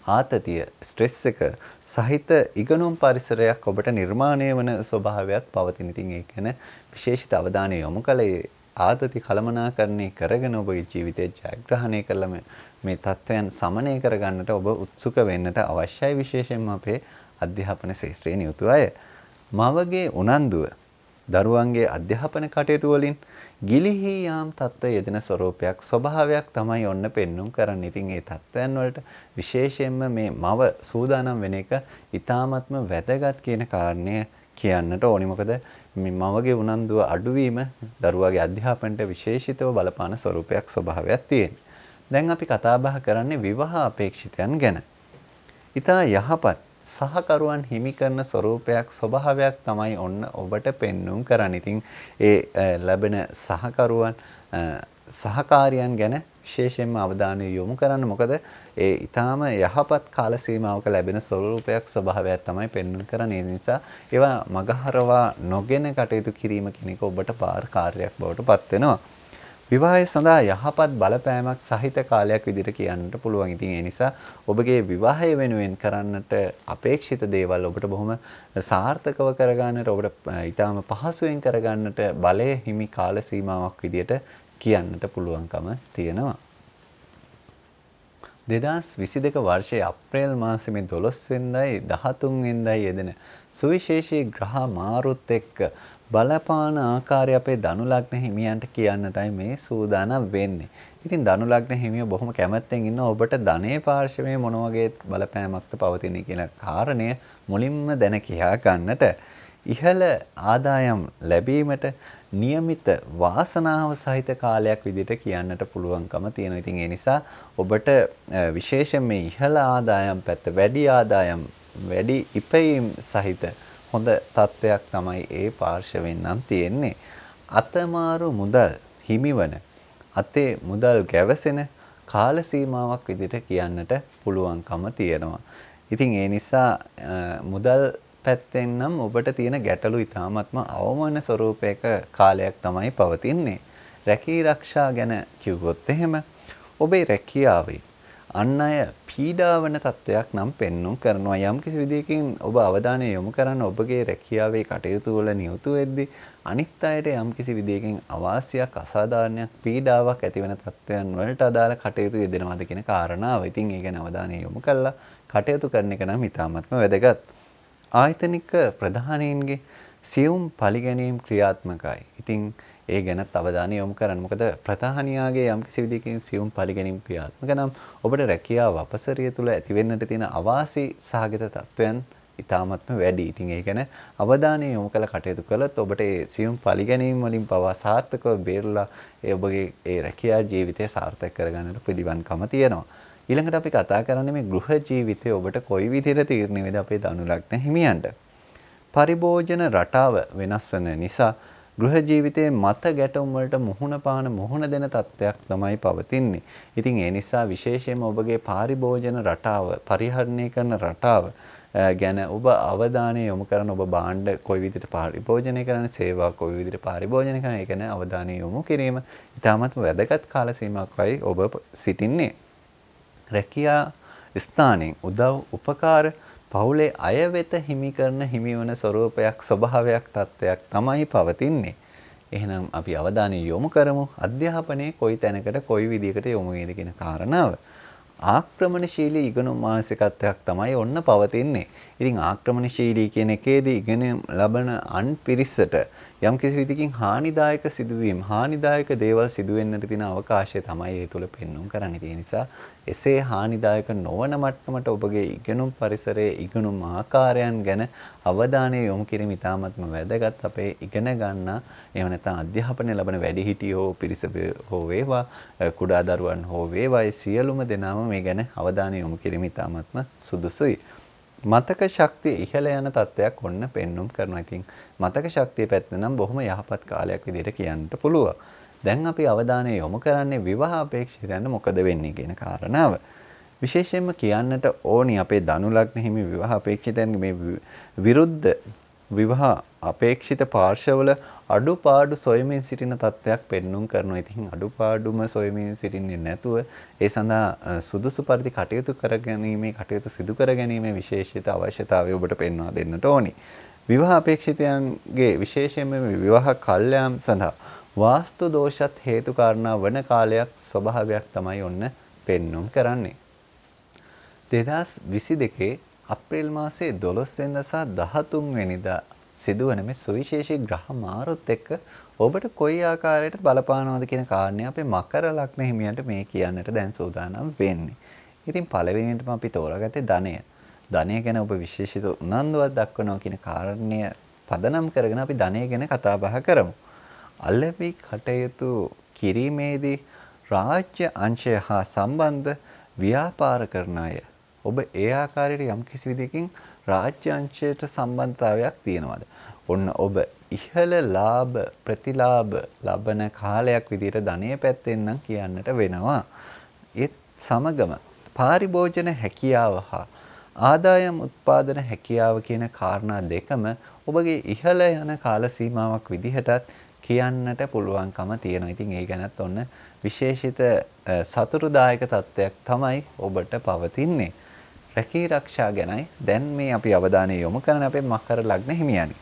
ආතතිය, ස්ට්‍රෙස් එක සහිත ඉගෙනුම් පරිසරයක් ඔබට නිර්මාණය වන ස්වභාවයක් පවතින. ඉතින් ඒක ගැන විශේෂිත අවධානය යොමු කළේ ආතති කළමනාකරණය කරගෙන ඔබගේ ජීවිතය ජයග්‍රහණය කළම මේ තත්වයන් සමනය කරගන්නට ඔබ උත්සුක වෙන්නට අවශ්‍යයි. විශේෂයෙන්ම අපේ අධ්‍යාපන ශාස්ත්‍රයේ නියුතු අය. මවගේ උනන්දුව දරුවන්ගේ අධ්‍යාපන කටයුතු වලින් ගිලිහි යාම් තත්ත්වය යෙදෙන ස්වરૂපයක් ස්වභාවයක් තමයි ඔන්න පෙන්눔 කරන්නේ. ඉතින් ඒ තත්ත්වයන් වලට විශේෂයෙන්ම මේ මව සූදානම් වෙන එක ඊ타ත්ම වැදගත් කියන කාරණය කියන්නට ඕනි. මොකද මේ මවගේ උනන්දුව අඩුවීම දරුවාගේ අධ්‍යාපනයට විශේෂිතව බලපාන ස්වરૂපයක් ස්වභාවයක් තියෙනවා. දැන් අපි කතා බහ කරන්නේ විවාහ අපේක්ෂිතයන් ගැන. ඊට යහපත් සහකරුවන් හිමි කරන ස්වરૂපයක් ස්වභාවයක් තමයි ඔන්න ඔබට පෙන්눔 කරන්නේ. ඉතින් ඒ ලැබෙන සහකරුවන් සහකාරියන් ගැන විශේෂයෙන්ම අවධානය යොමු කරන්න. මොකද ඒ ඊටාම යහපත් කාල සීමාවක ලැබෙන ස්වરૂපයක් ස්වභාවයක් තමයි පෙන්වන්න කරන්නේ. ඒ නිසා ඒවා මගහරවා නොගෙන කටයුතු කිරීම කියන එක ඔබට පාර කාර්යයක් බවට පත් වෙනවා. විවාහය සඳහා යහපත් බලපෑමක් සහිත කාලයක් විදිහට කියන්නට පුළුවන්. ඉතින් ඒ නිසා ඔබගේ විවාහය වෙනුවෙන් කරන්නට අපේක්ෂිත දේවල් ඔබට බොහොම සාර්ථකව කරගන්නට ඔබට ඊටාම පහසුවෙන් කරගන්නට බලය හිමි කාල සීමාවක් විදිහට කියන්නට පුළුවන්කම තියෙනවා. 2022 වර්ෂයේ අප්‍රේල් මාසයේ 12 වෙනිදායි 13 වෙනිදායි යෙදෙන සුවිශේෂී ග්‍රහ මාරුත් එක්ක බලපාන ආකාරය අපේ ධනු ලග්න හිමියන්ට කියන්නටයි මේ සූදානම් වෙන්නේ. ඉතින් ධනු ලග්න හිමියෝ බොහොම කැමැත්තෙන් ඉන්නවා ඔබට ධනේ පාර්ශවයේ මොන වගේ බලපෑමක්ද පවතින්නේ කියන කාරණය මුලින්ම දැන කියා ගන්නට. ඉහළ ආදායම් ලැබීමට નિયમિત වාසනාව සහිත කාලයක් විදිහට කියන්නට පුළුවන්කම තියෙනවා. ඉතින් ඒ නිසා ඔබට විශේෂයෙන් මේ ඉහළ ආදායම් පැත්ත වැඩි ඉපයීම් සහිත හොඳ තත්වයක් තමයි ඒ පාර්ශවෙන් නම් තියෙන්නේ. අතමාරු මුදල් හිමිවන අතේ මුදල් ගැවසෙන කාල සීමාවක් විදිහට කියන්නට පුළුවන්කම තියෙනවා. ඉතින් ඒ නිසා මුදල් පැත්තෙන් නම් ඔබට තියෙන ගැටලු ඉතාමත්ම අවමන ස්වરૂපයක කාලයක් තමයි පවතින්නේ. රැකී ආරක්ෂා ගැන කිව්වොත් එහෙම ඔබේ රැකියාවේ අන් අය පීඩාවන තත්වයක් නම් පෙන්눔 කරනවා. යම් කිසි විදියකින් ඔබ අවධානය යොමු කරන්න ඔබගේ රැකියාවේ කටයුතු වල නියුතු වෙද්දී අනිත් අයට යම් කිසි විදියකින් අවාසියක් අසාධාරණයක් පීඩාවක් ඇතිවන තත්වයන් වලට අදාළ කටයුතු යෙදෙනවාද කියන කාරණාව. ඉතින් ඒ ගැන අවධානය යොමු කළා කටයුතු කරන එක නම් ඉතාමත්ම වැදගත්. ආයතනික ප්‍රධානීන්ගේ සියුම් පරිගැනීම් ක්‍රියාත්මකයි. ඉතින් ඒ ගැනත් අවධානය යොමු කරන්න. මොකද ප්‍රධානියාගේ යම් කිසි විදිහකින් සියුම් පරිගැනීම් ක්‍රියාත්මක නම් ඔබට රැකියාව අපසරිය තුළ ඇති වෙන්නට තියෙන අවාසි සහගත තත්වයන් ඉතාමත්ම වැඩි. ඉතින් ඒ ගැන අවධානය යොමු කළ කටයුතු කළොත් ඔබට ඒ සියුම් පරිගැනීම් වලින් පවා සාර්ථකව බේරලා ඔබගේ ඒ රැකියා ජීවිතය සාර්ථක කරගන්නට පිළිවන්කම තියෙනවා. ඊළඟට අපි කතා කරන්නේ මේ ගෘහ ජීවිතය ඔබට කොයි විදිහට තීරණය වේද අපේ ධනු ලග්න හිමියන්ට. පරිභෝජන රටාව වෙනස් වෙන නිසා ගෘහ ජීවිතයේ මත ගැටුම් වලට මුහුණ දෙන තත්ත්වයක් තමයි පවතින්නේ. ඉතින් ඒ නිසා විශේෂයෙන්ම ඔබගේ පරිභෝජන රටාව පරිහරණය කරන රටාව ගැන ඔබ අවධානය යොමු කරන ඔබ භාණ්ඩ කොයි විදිහට පරිභෝජනය කරන සේවා කොයි විදිහට පරිභෝජනය කරන ඒ ගැන අවධානය යොමු කිරීම ඉතාමත් වැදගත් කාල සීමාවකයි ඔබ සිටින්නේ. රැකියා ස්ථානයෙන් උදව් උපකාර පවුලේ අය වෙත හිමි කරන හිමිවන ස්වરૂපයක් ස්වභාවයක් තත්ත්වයක් තමයි පවතින්නේ. එහෙනම් අපි අවධානය යොමු කරමු අධ්‍යාපනයේ කොයි තැනකට කොයි විදිහකට යොමු වේද කියන කාරණාව. ආක්‍රමණශීලී ඉගෙනුම් මානසිකත්වයක් තමයි ඔන්න පවතින්නේ. ඉතින් ආක්‍රමණශීලී කියන එකේදී ඉගෙන ලබන අන් පිරිසට යම් කිසි විදිහකින් හානිදායක සිදුවීම් හානිදායක දේවල් සිදු වෙන්නට තියෙන අවකාශය තමයි ඒ තුල පෙන්වුම් කරන්නේ. ඒ නිසා එසේ හානිදායක නොවන මට්ටමට ඔබගේ ඉගෙනුම් පරිසරයේ ඉගෙනුම් ආකාරයන් ගැන අවධානය යොමු කිරීම ඉතාමත්ම වැදගත්. අපේ ඉගෙන ගන්න එහෙම නැත්නම් අධ්‍යාපනය ලබන වැඩිහිටියෝ පිරිස හෝ වේවා කුඩා දරුවන් හෝ වේවා සියලුම දෙනාම මේ ගැන අවධානය යොමු කිරීම ඉතාමත්ම සුදුසුයි. මතක ශක්තිය ඉහළ යන තත්ත්වයක් ඔන්න පෙන්눔 කරනවා. ඉතින් මතක ශක්තිය පැත්ත නම් බොහොම යහපත් කාලයක් විදිහට කියන්නට පුළුවන්. දැන් අපි අවධානය යොමු කරන්නේ විවාහ අපේක්ෂිතයන්ට මොකද වෙන්නේ කියන කාරණාව. විශේෂයෙන්ම කියන්නට ඕනි අපේ ධනු ලග්න හිමි විවාහ අපේක්ෂිතයන්ගේ මේ විරුද්ධ විවාහ අපේක්ෂිත පාර්ශවවල අඩුපාඩු සොයමින් සිටින තත්ත්වයක් පෙන්눔 කරනවා. ඉතින් අඩුපාඩුම සොයමින් සිටින්නේ නැතුව ඒ සඳහා සුදුසු පරිදි කටයුතු කරගැනීමේ කටයුතු සිදු කරගැනීමේ විශේෂිත අවශ්‍යතාවය ඔබට පෙන්වා දෙන්නට ඕනි. විවාහ අපේක්ෂිතයන්ගේ විශේෂයෙන්ම විවාහ කල්යාම් සඳහා වාස්තු දෝෂත් හේතු කාරණා වන කාලයක් ස්වභාවයක් තමයි ඔන්න පෙන්눔 කරන්නේ. 2022 අප්‍රේල් මාසයේ 12 වෙනිදා සහ 13 වෙනිදා සිදුවන මේ සුවිශේෂී ග්‍රහ මාරුත් එක්ක ඔබට කොයි ආකාරයකට බලපානවද කියන කාරණේ අපේ මකර ලග්න හිමියන්ට මේ කියන්නට දැන් සූදානම් වෙන්නේ. ඉතින් පළවෙනියටම අපි තෝරාගත්තේ ධනය. ධනය ගැන ඔබ විශේෂිත උනන්දුවක් දක්වනවා කියන කාරණය පදනම් කරගෙන අපි ධනය ගැන කතා බහ කරමු. අල්ලපි කටයුතු කිරීමේදී රාජ්‍ය අංශය හා සම්බන්ධ ව්‍යාපාර කරන අය ඔබ ඒ ආකාරයට යම් කිසි විදිහකින් රාජ්‍ය අංශයට සම්බන්ධතාවයක් තියෙනවාද? ඔන්න ඔබ ඉහළ ලාභ ප්‍රතිලාභ ලබන කාලයක් විදිහට ධනය පැත්තෙන් නම් කියන්නට වෙනවා. ඒත් සමගම පාරිභෝජන හැකියාව හා ආදායම් උත්පාදන හැකියාව කියන කාරණා දෙකම ඔබගේ ඉහළ යන කාල සීමාවක් විදිහටත් කියන්නට පුළුවන්කම තියෙනවා. ඉතින් ඒ ගැනත් ඔන්න විශේෂිත සතුරුදායක තත්ත්වයක් තමයි ඔබට පවතින්නේ. රැකී ආරක්ෂා ගැනයි දැන් මේ අපි අවධානය යොමු කරන අපේ මකර ලග්න හිමියනි.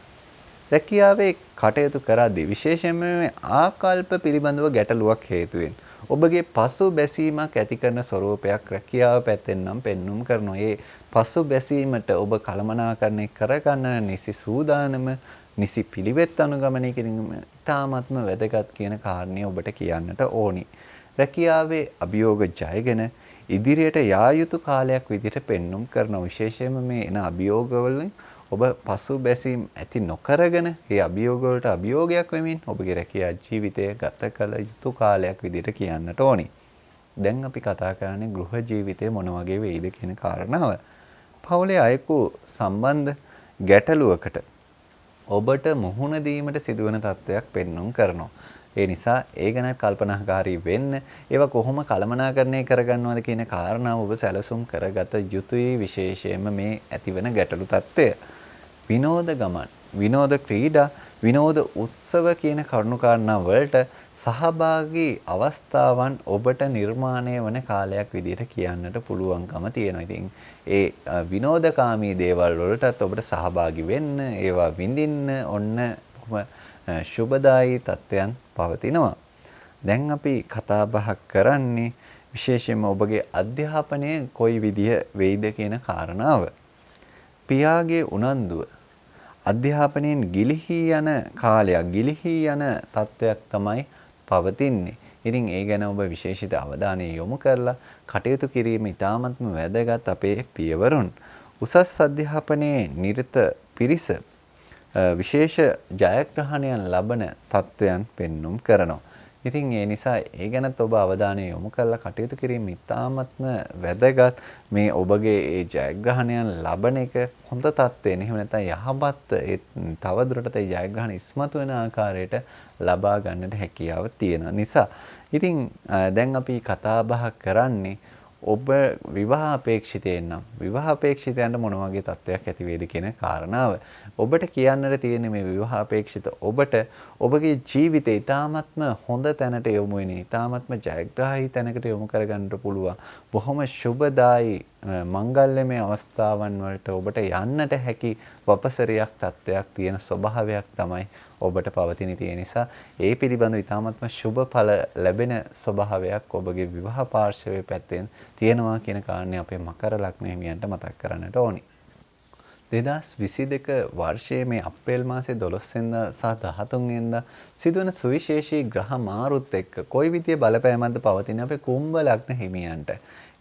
රැකියාවේ කටයුතු කරද්දී විශේෂයෙන්ම මේ ආකල්ප පිළිබඳව ගැටලුවක් හේතුවෙන් ඔබගේ පසු බැසීමක් ඇති කරන ස්වરૂපයක් රැකියාව පැත්තෙන් නම් පෙන්눔 කරනවා. ඒ පසු බැසීමට ඔබ කළමනාකරණය කරගන්න නිසි සූදානම නිසි පිළිවෙත් අනුගමනය කිරීම ඉතාමත්ම වැදගත් කියන කාරණේ ඔබට කියන්නට ඕනි. රැකියාවේ අභියෝග ජයගෙන ඉදිරියට යා යුතු කාලයක් විදිහට පෙන්눔 කරන විශේෂයෙන්ම මේ එන අභියෝග වලින් ඔබ පසු බැසීම් ඇති නොකරගෙන ඒ අභියෝග වලට අභියෝගයක් වෙමින් ඔබගේ රැකියා ජීවිතය ගත කළ යුතු කාලයක් විදිහට කියන්නට ඕනි. දැන් අපි කතා කරන්නේ ගෘහ ජීවිතය මොන වගේ වෙයිද කියන කාරණාව. පවුලේ අයෙකු සම්බන්ධ ගැටලුවකට ඔබට මුහුණ දීමට සිදුවන තත්ත්වයක් පෙන්눔 කරනවා. ඒ නිසා ඒ ගැන කල්පනාකාරී වෙන්න ඒවා කොහොම කළමනාකරණය කරගන්නවද කියන කාරණාව ඔබ සැලසුම් කරගත යුතුයි. විශේෂයෙන්ම මේ ඇතිවන ගැටලු තත්ත්වය. විනෝද ගමන්, විනෝද ක්‍රීඩා, විනෝද උත්සව කියන කරුණු කාරණා වලට සහභාගී අවස්ථාවන් ඔබට නිර්මාණය වන කාලයක් විදිහට කියන්නට පුළුවන්කම තියෙනවා. ඉතින් ඒ විනෝදකාමී දේවල් වලටත් ඔබට සහභාගී වෙන්න, ඒවා විඳින්න ඔන්න ශුභදායී තත්ත්වයන් පවතිනවා. දැන් අපි කතා බහ කරන්නේ විශේෂයෙන්ම ඔබගේ අධ්‍යාපනය කොයි විදිහ වෙයිද කියන කාරණාව. පියාගේ උනන්දුව අධ්‍යාපනයෙන් ගිලිහි යන කාලයක්, ගිලිහි යන තත්ත්වයක් තමයි පවතින්නේ. ඉතින් ඒ ගැන ඔබ විශේෂිත අවධානය යොමු කරලා කටයුතු කිරීම ඉතාමත්ම වැදගත් අපේ පියවරුන්. උසස් අධ්‍යාපනයේ නිරත පිරිස විශේෂ ජයග්‍රහණයන් ලබන තත්ත්වයන් පෙන්눔 කරනවා. ඉතින් ඒ නිසා ඒ ගැනත් ඔබ අවධානය යොමු කරලා කටයුතු කිරීම ඉතාමත්ම වැදගත්. මේ ඔබගේ ඒ ජයග්‍රහණයන් ලබන එක හොඳ තත්ත්වෙන් එහෙම නැත්නම් යහපත් තව දුරටත් ඒ ජයග්‍රහණ ඉස්මතු වෙන ආකාරයට ලබා ගන්නට හැකියාව තියෙන නිසා. ඉතින් දැන් අපි කතා බහ කරන්නේ ඔබ විවාහ අපේක්ෂිතයෙන් නම් විවාහ අපේක්ෂිතයන්ට මොන වගේ තත්ත්වයක් ඇති වේද කියන කාරණාව. ඔබට කියන්නට තියෙන මේ විවාහ අපේක්ෂිත ඔබට ඔබගේ ජීවිතේ ඊ타ත්ම හොඳ තැනට යොමු වෙන, ඊ타ත්ම ජයග්‍රාහී තැනකට යොමු කරගන්නට පුළුවන්. බොහොම සුබදායි මංගල්‍යමය අවස්ථාවන් වලට ඔබට යන්නට හැකි වපසරියක් තත්ත්වයක් තියෙන ස්වභාවයක් තමයි ඔබට පවතින තියෙන නිසා ඒ පිළිබඳව ඊ타ත්ම සුබ ඵල ලැබෙන ස්වභාවයක් ඔබගේ විවාහ පාර්ශවයේ පැත්තෙන් තියෙනවා කියන කාරණේ අපේ මකර ලග්න හිමියන්ට මතක් කරන්නට ඕනි. 2022 වර්ෂයේ මේ අප්‍රේල් මාසයේ 12 වෙනිදා සහ 13 වෙනිදා සිදුවන සුවිශේෂී ග්‍රහ මාරුත් එක්ක කොයි විදිහේ බලපෑමක්ද පවතින අපේ කුම්භ ලග්න හිමියන්ට.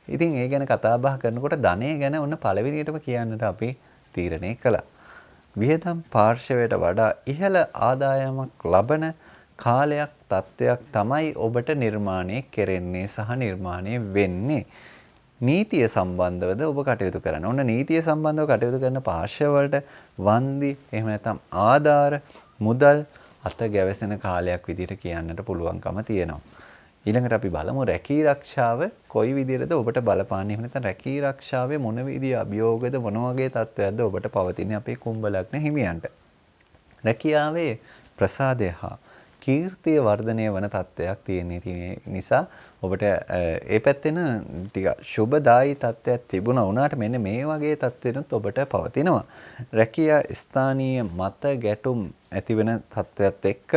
ඉතින් ඒ ගැන කතා බහ කරනකොට ධනය ගැන ඔන්න පළවෙනියටම කියන්නට අපි තීරණය කළා. වියදම් පාර්ශවයට වඩා ඉහළ ආදායමක් ලබන කාලයක් තත්ත්වයක් තමයි ඔබට නිර්මාණය කෙරෙන්නේ සහ නිර්මාණය වෙන්නේ. නීතිය සම්බන්ධවද ඔබ කටයුතු කරන්න. ඔන්න නීතිය සම්බන්ධව කටයුතු කරන පාර්ශව වලට වන්දි එහෙම නැත්නම් ආධාර, මුදල්, අත ගැවසෙන කාලයක් විදිහට කියන්නට පුළුවන්කම තියෙනවා. ඊළඟට අපි බලමු රැකී ආරක්ෂාව කොයි විදිහටද ඔබට බලපාන්නේ. එහෙම නැත්නම් රැකී ආරක්ෂාවේ මොන විදිහේ අභියෝගද මොන වගේ තත්ත්වයක්ද ඔබට පවතින්නේ අපේ කුම්භ ලග්න හිමියන්ට. රැකියාවේ ප්‍රසාදය හා කීර්තිය වර්ධනය වන තත්ත්වයක් තියෙන නිසා ඔබට ඒ පැත්තෙන ටික සුබදායි තත්ත්වයක් තිබුණා වුණාට මෙන්න මේ වගේ තත්ත්වෙනුත් ඔබට පවතිනවා. රැකියා ස්ථානීය මත ගැටුම් ඇතිවෙන තත්ත්වයක් එක්ක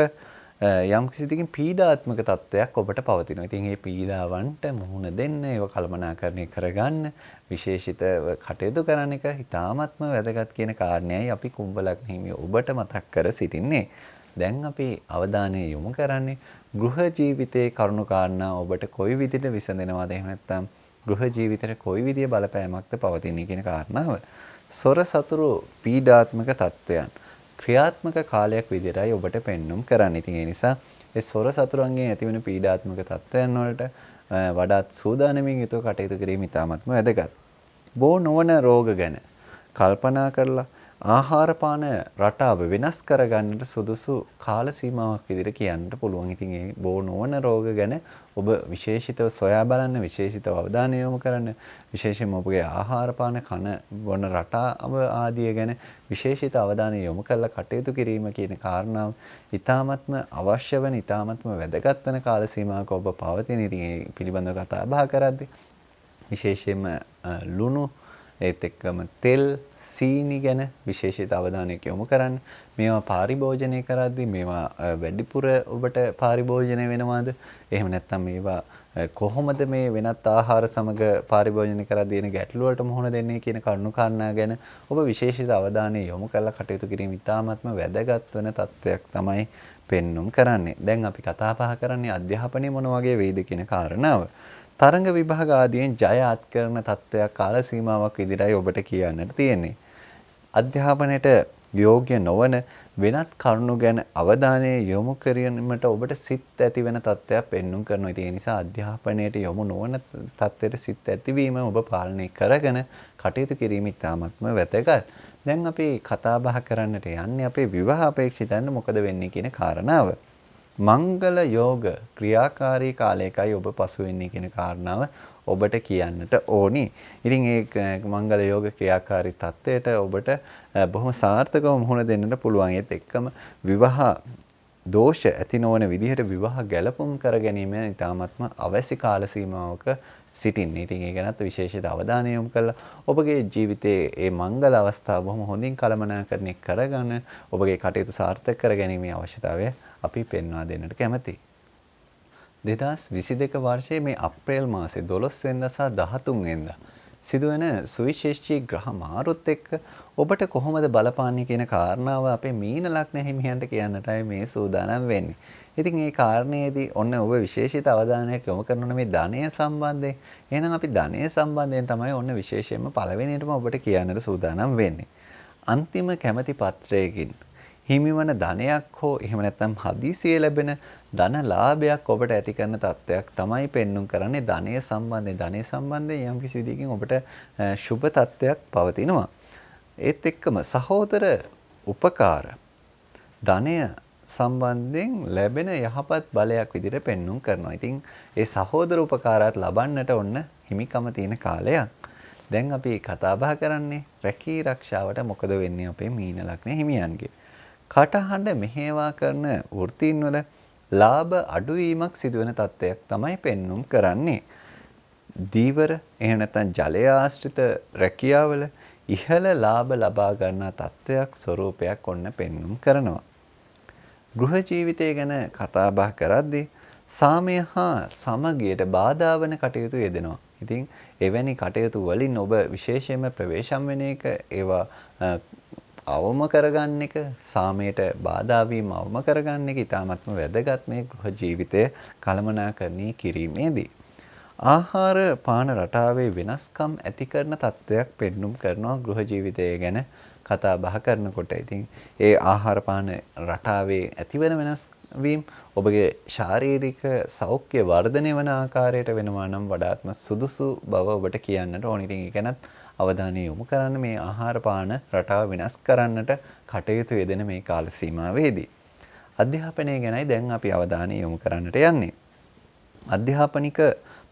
යම් කිසි දෙකින් පීඩාත්මක තත්ත්වයක් ඔබට පවතිනවා. ඉතින් මේ පීඩාවන්ට මුහුණ දෙන්න, ඒව කළමනාකරණය කරගන්න, විශේෂිතව කටයුතු කරන එක ඉතාමත්ම වැදගත් කියන කාරණයයි අපි කුම්භ ලග්න හිමියෝ ඔබට මතක් කර සිටින්නේ. දැන් අපි අවධානය යොමු කරන්නේ ගෘහ ජීවිතයේ කරුණු කාරණා ඔබට කොයි විදිහට විසඳෙනවද, එහෙම නැත්නම් ගෘහ ජීවිතේ කොයි විදිහේ බලපෑමක්ද පවතින්නේ කියන කාරණාව. සොර සතුරු පීඩාත්මක තත්ත්වයන් ක්‍රියාත්මක කාලයක් විදිහටයි ඔබට පෙන්눔 කරන්නේ. ඉතින් ඒ නිසා ඒ සොර සතුරුන්ගෙන් ඇතිවන පීඩාත්මක තත්ත්වයන් වලට වඩාත් සූදානමින් යුතුව කටයුතු කිරීම ඉතාමත්ම වැදගත්. බෝ නොවන රෝග ගැන කල්පනා කරලා ආහාර පාන රටාව වෙනස් කරගන්නට සුදුසු කාල සීමාවක් විදිහට කියන්නට පුළුවන්. ඉතින් මේ බෝ නොවන රෝග ගැන ඔබ විශේෂිතව සොයා බලන්න, විශේෂිතව අවධානය යොමු කරන්න, විශේෂයෙන්ම ඔබගේ ආහාර පාන කන බොන රටාව ආදිය ගැන විශේෂිත අවධානය යොමු කරලා කටයුතු කිරීම කියන කාරණාව ඉතාමත්ම අවශ්‍ය වෙන, ඉතාමත්ම වැදගත් වෙන කාල සීමාවක ඔබ පවතින. ඉතින් ඒ පිළිබඳව කතා බහ කරද්දී විශේෂයෙන්ම ලුණු ඒත් එක්කම තෙල් සීනි ගැන විශේෂිත අවධානයක් යොමු කරන්න. මේවා පරිභෝජනය කරද්දී මේවා වැඩිපුර ඔබට පරිභෝජනය වෙනවද? එහෙම නැත්නම් මේවා කොහොමද මේ වෙනත් ආහාර සමග පරිභෝජනය කරද්දී එන ගැටලු වලට මුහුණ දෙන්නේ කියන කරුණු කාරණා ගැන ඔබ විශේෂිත අවධානය යොමු කරලා කටයුතු කිරීම ඉතාමත්ම වැදගත් වෙන තත්ත්වයක් තමයි පෙන්눔 කරන්නේ. දැන් අපි කතා බහ කරන්නේ අධ්‍යාපනය මොන වගේ වේද කියන කාරණාව. තරඟ විභාග ආදියෙන් ජය අත් කරන තත්ත්වයක් කාල සීමාවක් විදිහටයි ඔබට කියන්නට තියෙන්නේ. අධ්‍යාපනයට යෝග්‍ය නොවන වෙනත් කරුණු ගැන අවධානය යොමු කිරීමට ඔබට සිත් ඇති වෙන තත්ත්වයක් පෙන්눔 කරනවා. ඒ නිසා අධ්‍යාපනයට යොමු නොවන තත්ත්වයට සිත් ඇතිවීම ඔබ පාලනය කරගෙන කටයුතු කිරීම ඉතාමත්ම වැදගත්. දැන් අපි කතා බහ කරන්නට යන්නේ අපේ විවාහ අපේක්ෂිතයන්ට මොකද වෙන්නේ කියන කාරණාව. මංගල යෝග ක්‍රියාකාරී කාලයකයි ඔබ පසු වෙන්නේ කියන කාරණාව ඔබට කියන්නට ඕනි. ඉතින් ඒ මංගල යෝග ක්‍රියාකාරී තත්ත්වයට ඔබට බොහොම සාර්ථකව මුහුණ දෙන්නට පුළුවන්. ඒත් එක්කම විවාහ දෝෂ ඇති නොවන විදිහට විවාහ ගැලපුම් කර ගැනීම ඉතාමත්ම අවශ්‍ය කාල සීමාවක සිටින්නේ. ඉතින් ඒ ගැනත් විශේෂිත අවධානය යොමු කරලා ඔබගේ ජීවිතයේ මේ මංගල අවස්ථාව බොහොම හොඳින් කළමනාකරණය කරගෙන ඔබගේ කටයුතු සාර්ථක කර ගැනීමේ අවශ්‍යතාවය අපි පෙන්වා දෙන්නට කැමැතියි. 2022 වර්ෂයේ මේ අප්‍රේල් මාසේ 12 වෙනිදා සහ 13 වෙනිදා සිදුවෙන සුවිශේෂී ග්‍රහ මාරුත් එක්ක ඔබට කොහොමද බලපාන්නේ කියන කාරණාව අපේ මීන ලග්න හිමියන්ට කියන්නටයි මේ සූදානම් වෙන්නේ. ඉතින් මේ කාරණේදී ඔන්න ඔබ විශේෂිත අවධානයක් යොමු කරන මේ ධනය සම්බන්ධයෙන්. එහෙනම් අපි ධනය සම්බන්ධයෙන් තමයි ඔන්න විශේෂයෙන්ම පළවෙනියටම ඔබට කියන්නට සූදානම් වෙන්නේ. අන්තිම කැමැති පත්‍රයකින් හිමිවන ධනයක් හෝ එහෙම නැත්නම් හදිසියේ ලැබෙන ධන ලාභයක් ඔබට ඇති කරන තත්ත්වයක් තමයි පෙන්눔 කරන්නේ ධනය සම්බන්ධයෙන්. ධනය සම්බන්ධයෙන් යම් කිසි විදිහකින් ඔබට සුබ තත්ත්වයක් පවතිනවා. ඒත් එක්කම සහෝදර උපකාර ධනය සම්බන්ධයෙන් ලැබෙන යහපත් බලයක් විදිහට පෙන්눔 කරනවා. ඉතින් ඒ සහෝදර උපකාරات ලබන්නට ඔන්න හිමිකම තියෙන කාලයක්. දැන් අපි කතා බහ කරන්නේ රැකී ආරක්ෂාවට මොකද වෙන්නේ අපේ මීන ලග්න හිමියන්ගේ. කටහඬ මෙහෙවා කරන වෘත්තීන් වල ලාභ අඩුවීමක් සිදුවෙන තත්ත්වයක් තමයි පෙන්눔 කරන්නේ. දීවර එහෙම නැත්නම් ජලය ආශ්‍රිත රැකියාවල ඉහළ ලාභ ලබා ගන්නා තත්ත්වයක් ස්වરૂපයක් ඔන්න පෙන්눔 කරනවා. ගෘහ ජීවිතය ගැන කතා බහ කරද්දී සාමය හා සමගියට බාධා වන කටයුතු යෙදෙනවා. ඉතින් එවැනි කටයුතු වලින් ඔබ විශේෂයෙන්ම ප්‍රවේශම් වෙන එක ඒවා අවම කරගන්න එක සාමයට බාධා වීම අවම කරගන්න එක ඉතාමත්ම වැදගත් මේ ගෘහ ජීවිතය කළමනාකරණය කිරීමේදී. ආහාර පාන රටාවේ වෙනස්කම් ඇති කරන තත්ත්වයක් පෙන්눔 කරනවා ගෘහ ජීවිතය ගැන කතා බහ කරනකොට. ඉතින් ඒ ආහාර පාන රටාවේ ඇතිවන වෙනස්වීම ඔබගේ ශාරීරික සෞඛ්‍ය වර්ධනය වන ආකාරයට වෙනවා නම් වඩාත්ම සුදුසු බව ඔබට කියන්නට ඕන. ඉතින් ඒ ගැනත් අවධානය යොමු කරන්න මේ ආහාර පාන රටාව වෙනස් කරන්නට කටයුතු යෙදෙන මේ කාල සීමාවේදී. අධ්‍යාපනය ගැනයි දැන් අපි අවධානය යොමු කරන්නට යන්නේ. අධ්‍යාපනික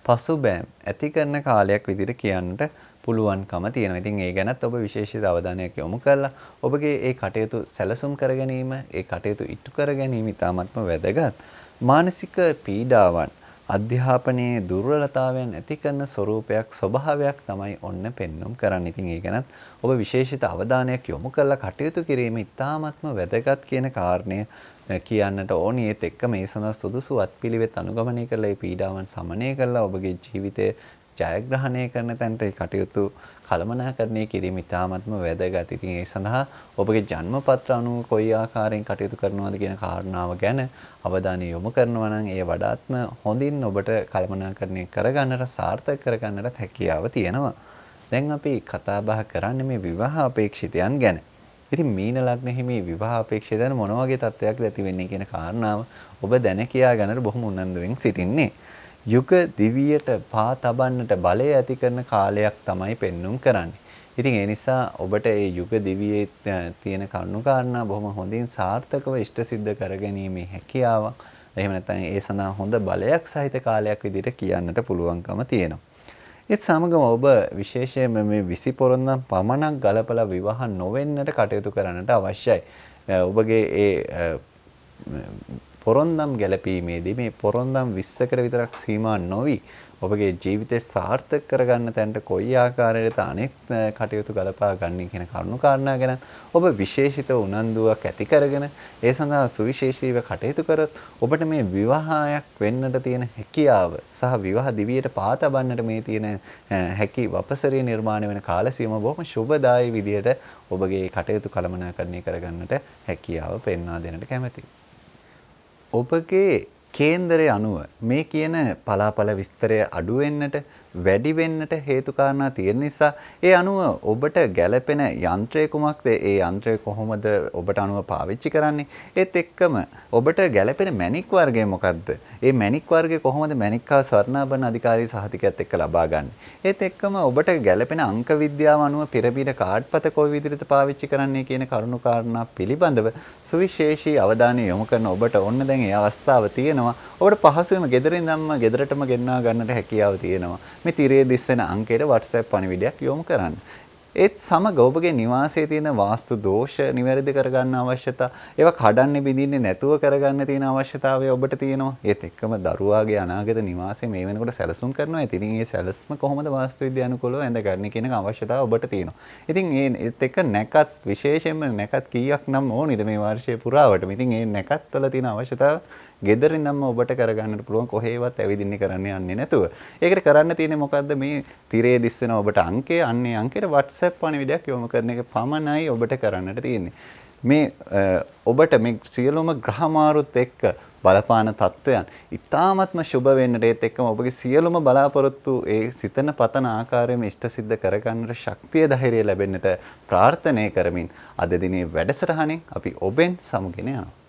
පසුබෑම් ඇති කරන කාලයක් විදිහට කියන්නට පුළුවන්කම තියෙනවා. ඉතින් ඒ ගැනත් ඔබ විශේෂිත අවධානයක් යොමු කරලා ඔබගේ ඒ කටයුතු සැලසුම් කර ගැනීම, ඒ කටයුතු ඉටු කර ගැනීම ඉතාමත්ම වැදගත්. මානසික පීඩාවන් අධ්‍යාපනයේ දුර්වලතාවයන් ඇති කරන ස්වરૂපයක් ස්වභාවයක් තමයි ඔන්න පෙන්눔 කරන්නේ. ඉතින් ඒ ගැනත් ඔබ විශේෂිත අවධානයක් යොමු කරලා කටයුතු කිරීම ඉතාමත්ම වැදගත් කියන කාරණය කියන්නට ඕනි. ඒත් එක්ක මේ සඳහා සුදුසු අත්පිළිවෙත් අනුගමනය කරලා මේ පීඩාවන් සමනය කරලා ඔබගේ ජීවිතය ජයග්‍රහණය කරන තැනට ඒ කටයුතු කළමනාකරණය කිරීම ඉතාමත්ම වැදගත්. ඉතින් ඒ සඳහා ඔබගේ ජන්මපත්‍ර අනුව කොයි ආකාරයෙන් කටයුතු කරනවද කියන කාරණාව ගැන අවධානය යොමු කරනවා නම් ඒ වඩාත්ම හොඳින් ඔබට කළමනාකරණය කරගන්නට සාර්ථක කරගන්නට හැකියාව තියෙනවා. දැන් අපි කතා බහ කරන්නේ මේ විවාහ අපේක්ෂිතයන් ගැන. ඉතින් මීන ලග්නෙහි මේ විවාහ අපේක්ෂිතයන් මොන වගේ තත්ත්වයක්ද ඇති වෙන්නේ කියන කාරණාව ඔබ දැන කියා ගන්නට බොහොම උනන්දුවෙන් සිටින්නේ. යුග දිවියට පා තබන්නට බලය ඇති කරන කාලයක් තමයි පෙන්눔 කරන්නේ. ඉතින් ඒ නිසා ඔබට මේ යුග දිවියේ තියෙන කරුණු කාරණා බොහොම හොඳින් සාර්ථකව ඉෂ්ට සිද්ධ කරගැනීමේ හැකියාවක්. එහෙම නැත්නම් ඒ සඳහා හොඳ බලයක් සහිත කාලයක් විදිහට කියන්නට පුළුවන්කම තියෙනවා. ඒත් සමගම ඔබ විශේෂයෙන්ම මේ 20 පොරොන්දම් පමණක් ගලපලා විවාහ නොවෙන්නට කටයුතු කරන්නට අවශ්‍යයි. ඔබගේ ඒ පොරොන්දම් ගැලපීමේදී මේ පොරොන්දම් 20කට විතරක් සීමා නොවි ඔබගේ ජීවිතය සාර්ථක කරගන්න තැනට කොයි ආකාරයකට අනෙක් කටයුතු ගලපා ගන්න කියන කරුණු කාරණා ගැන ඔබ විශේෂිත උනන්දුවක් ඇති කරගෙන ඒ සඳහා සුවිශේෂීව කටයුතු කරොත් ඔබට මේ විවාහයක් වෙන්නට තියෙන හැකියාව සහ විවාහ දිවියට පා තබන්නට මේ තියෙන හැකි වපසරිය නිර්මාණය වෙන කාල සීමාව බොහොම සුබදායී විදියට ඔබගේ කටයුතු කළමනාකරණය කරගන්නට හැකියාව පෙන්වා දෙන්නට කැමැතියි. ඔබගේ කේන්දරය අනුව මේ කියන පලාපල විස්තරය අඩු වෙන්නට වැඩි වෙන්නට හේතු කාරණා තියෙන නිසා ඒ අනුව ඔබට ගැළපෙන යන්ත්‍රය කුමක්ද? ඒ යන්ත්‍රය කොහොමද ඔබට අනුව පාවිච්චි කරන්නේ? ඒත් එක්කම ඔබට ගැළපෙන මැණික් වර්ගය මොකක්ද? ඒ මැණික් වර්ගය කොහොමද මැණික් හා ස්වර්ණාභරණ අධිකාරී සහතිකයත් එක්ක ලබා ගන්න? ඒත් එක්කම ඔබට ගැළපෙන අංක විද්‍යාව අනුව පෙරබීර කාඩ් පත කොයි විදිහට පාවිච්චි කරන්නේ කියන කරුණු කාරණා පිළිබඳව සුවිශේෂී අවධානය යොමු කරන ඔබට ඔන්න දැන් ඒ අවස්ථාව තියෙනවා. ඔබට පහසුවෙන්ම ගෙදරින් ධම්ම ගෙදරටම ගෙන්වා ගන්නට හැකියාව තියෙනවා. මේ තිරයේ දිස්සෙන අංකයට WhatsApp පණිවිඩයක් යොමු කරන්න. ඒත් සමග ඔබගේ නිවාසයේ තියෙන වාස්තු දෝෂ නිවැරදි කරගන්න අවශ්‍යතා, ඒවා කඩන්නේ බිඳින්නේ නැතුව කරගන්න තියෙන අවශ්‍යතාවය ඔබට තියෙනවා. ඒත් එක්කම දරුවාගේ අනාගත නිවාසය මේ වෙනකොට සැලසුම් කරනවා. ඉතින් මේ සැලසුම කොහොමද වාස්තු විද්‍යානුකූලව ඇඳගන්නේ කියන අවශ්‍යතාව ඔබට තියෙනවා. ඉතින් ඒත් එක්ක නැකත් විශේෂයෙන්ම නැකත් කීයක් නම් ඕනිද මේ වර්ෂයේ පුරාවටම. ඉතින් මේ නැකත් වල තියෙන අවශ්‍යතාව ගෙදරින් නම් ඔබට කරගන්නට පුළුවන් කොහේවත් ඇවිදින්න කරන්න යන්නේ නැතුව. ඒකට කරන්න තියෙන්නේ මොකද්ද? මේ තිරේ දිස්සෙන ඔබට අංකය, අන්නේ අංකයට WhatsApp පණිවිඩයක් යොමු කරන එක පමණයි ඔබට කරන්නට තියෙන්නේ. මේ ඔබට මේ සියලුම ග්‍රහ මාරුත් එක්ක බලපාන තත්වයන් ඉතාමත්ම සුබ වෙන්නට ඒත් එක්කම ඔබගේ සියලුම බලාපොරොත්තු ඒ සිතන පතන ආකාරයෙන්ම ඉෂ්ට සිද්ධ කරගන්නට ශක්තිය ධෛර්යය ලැබෙන්නට ප්‍රාර්ථනා කරමින් අද දිනේ වැඩසටහනින් අපි ඔබෙන් සමුගෙන යනවා.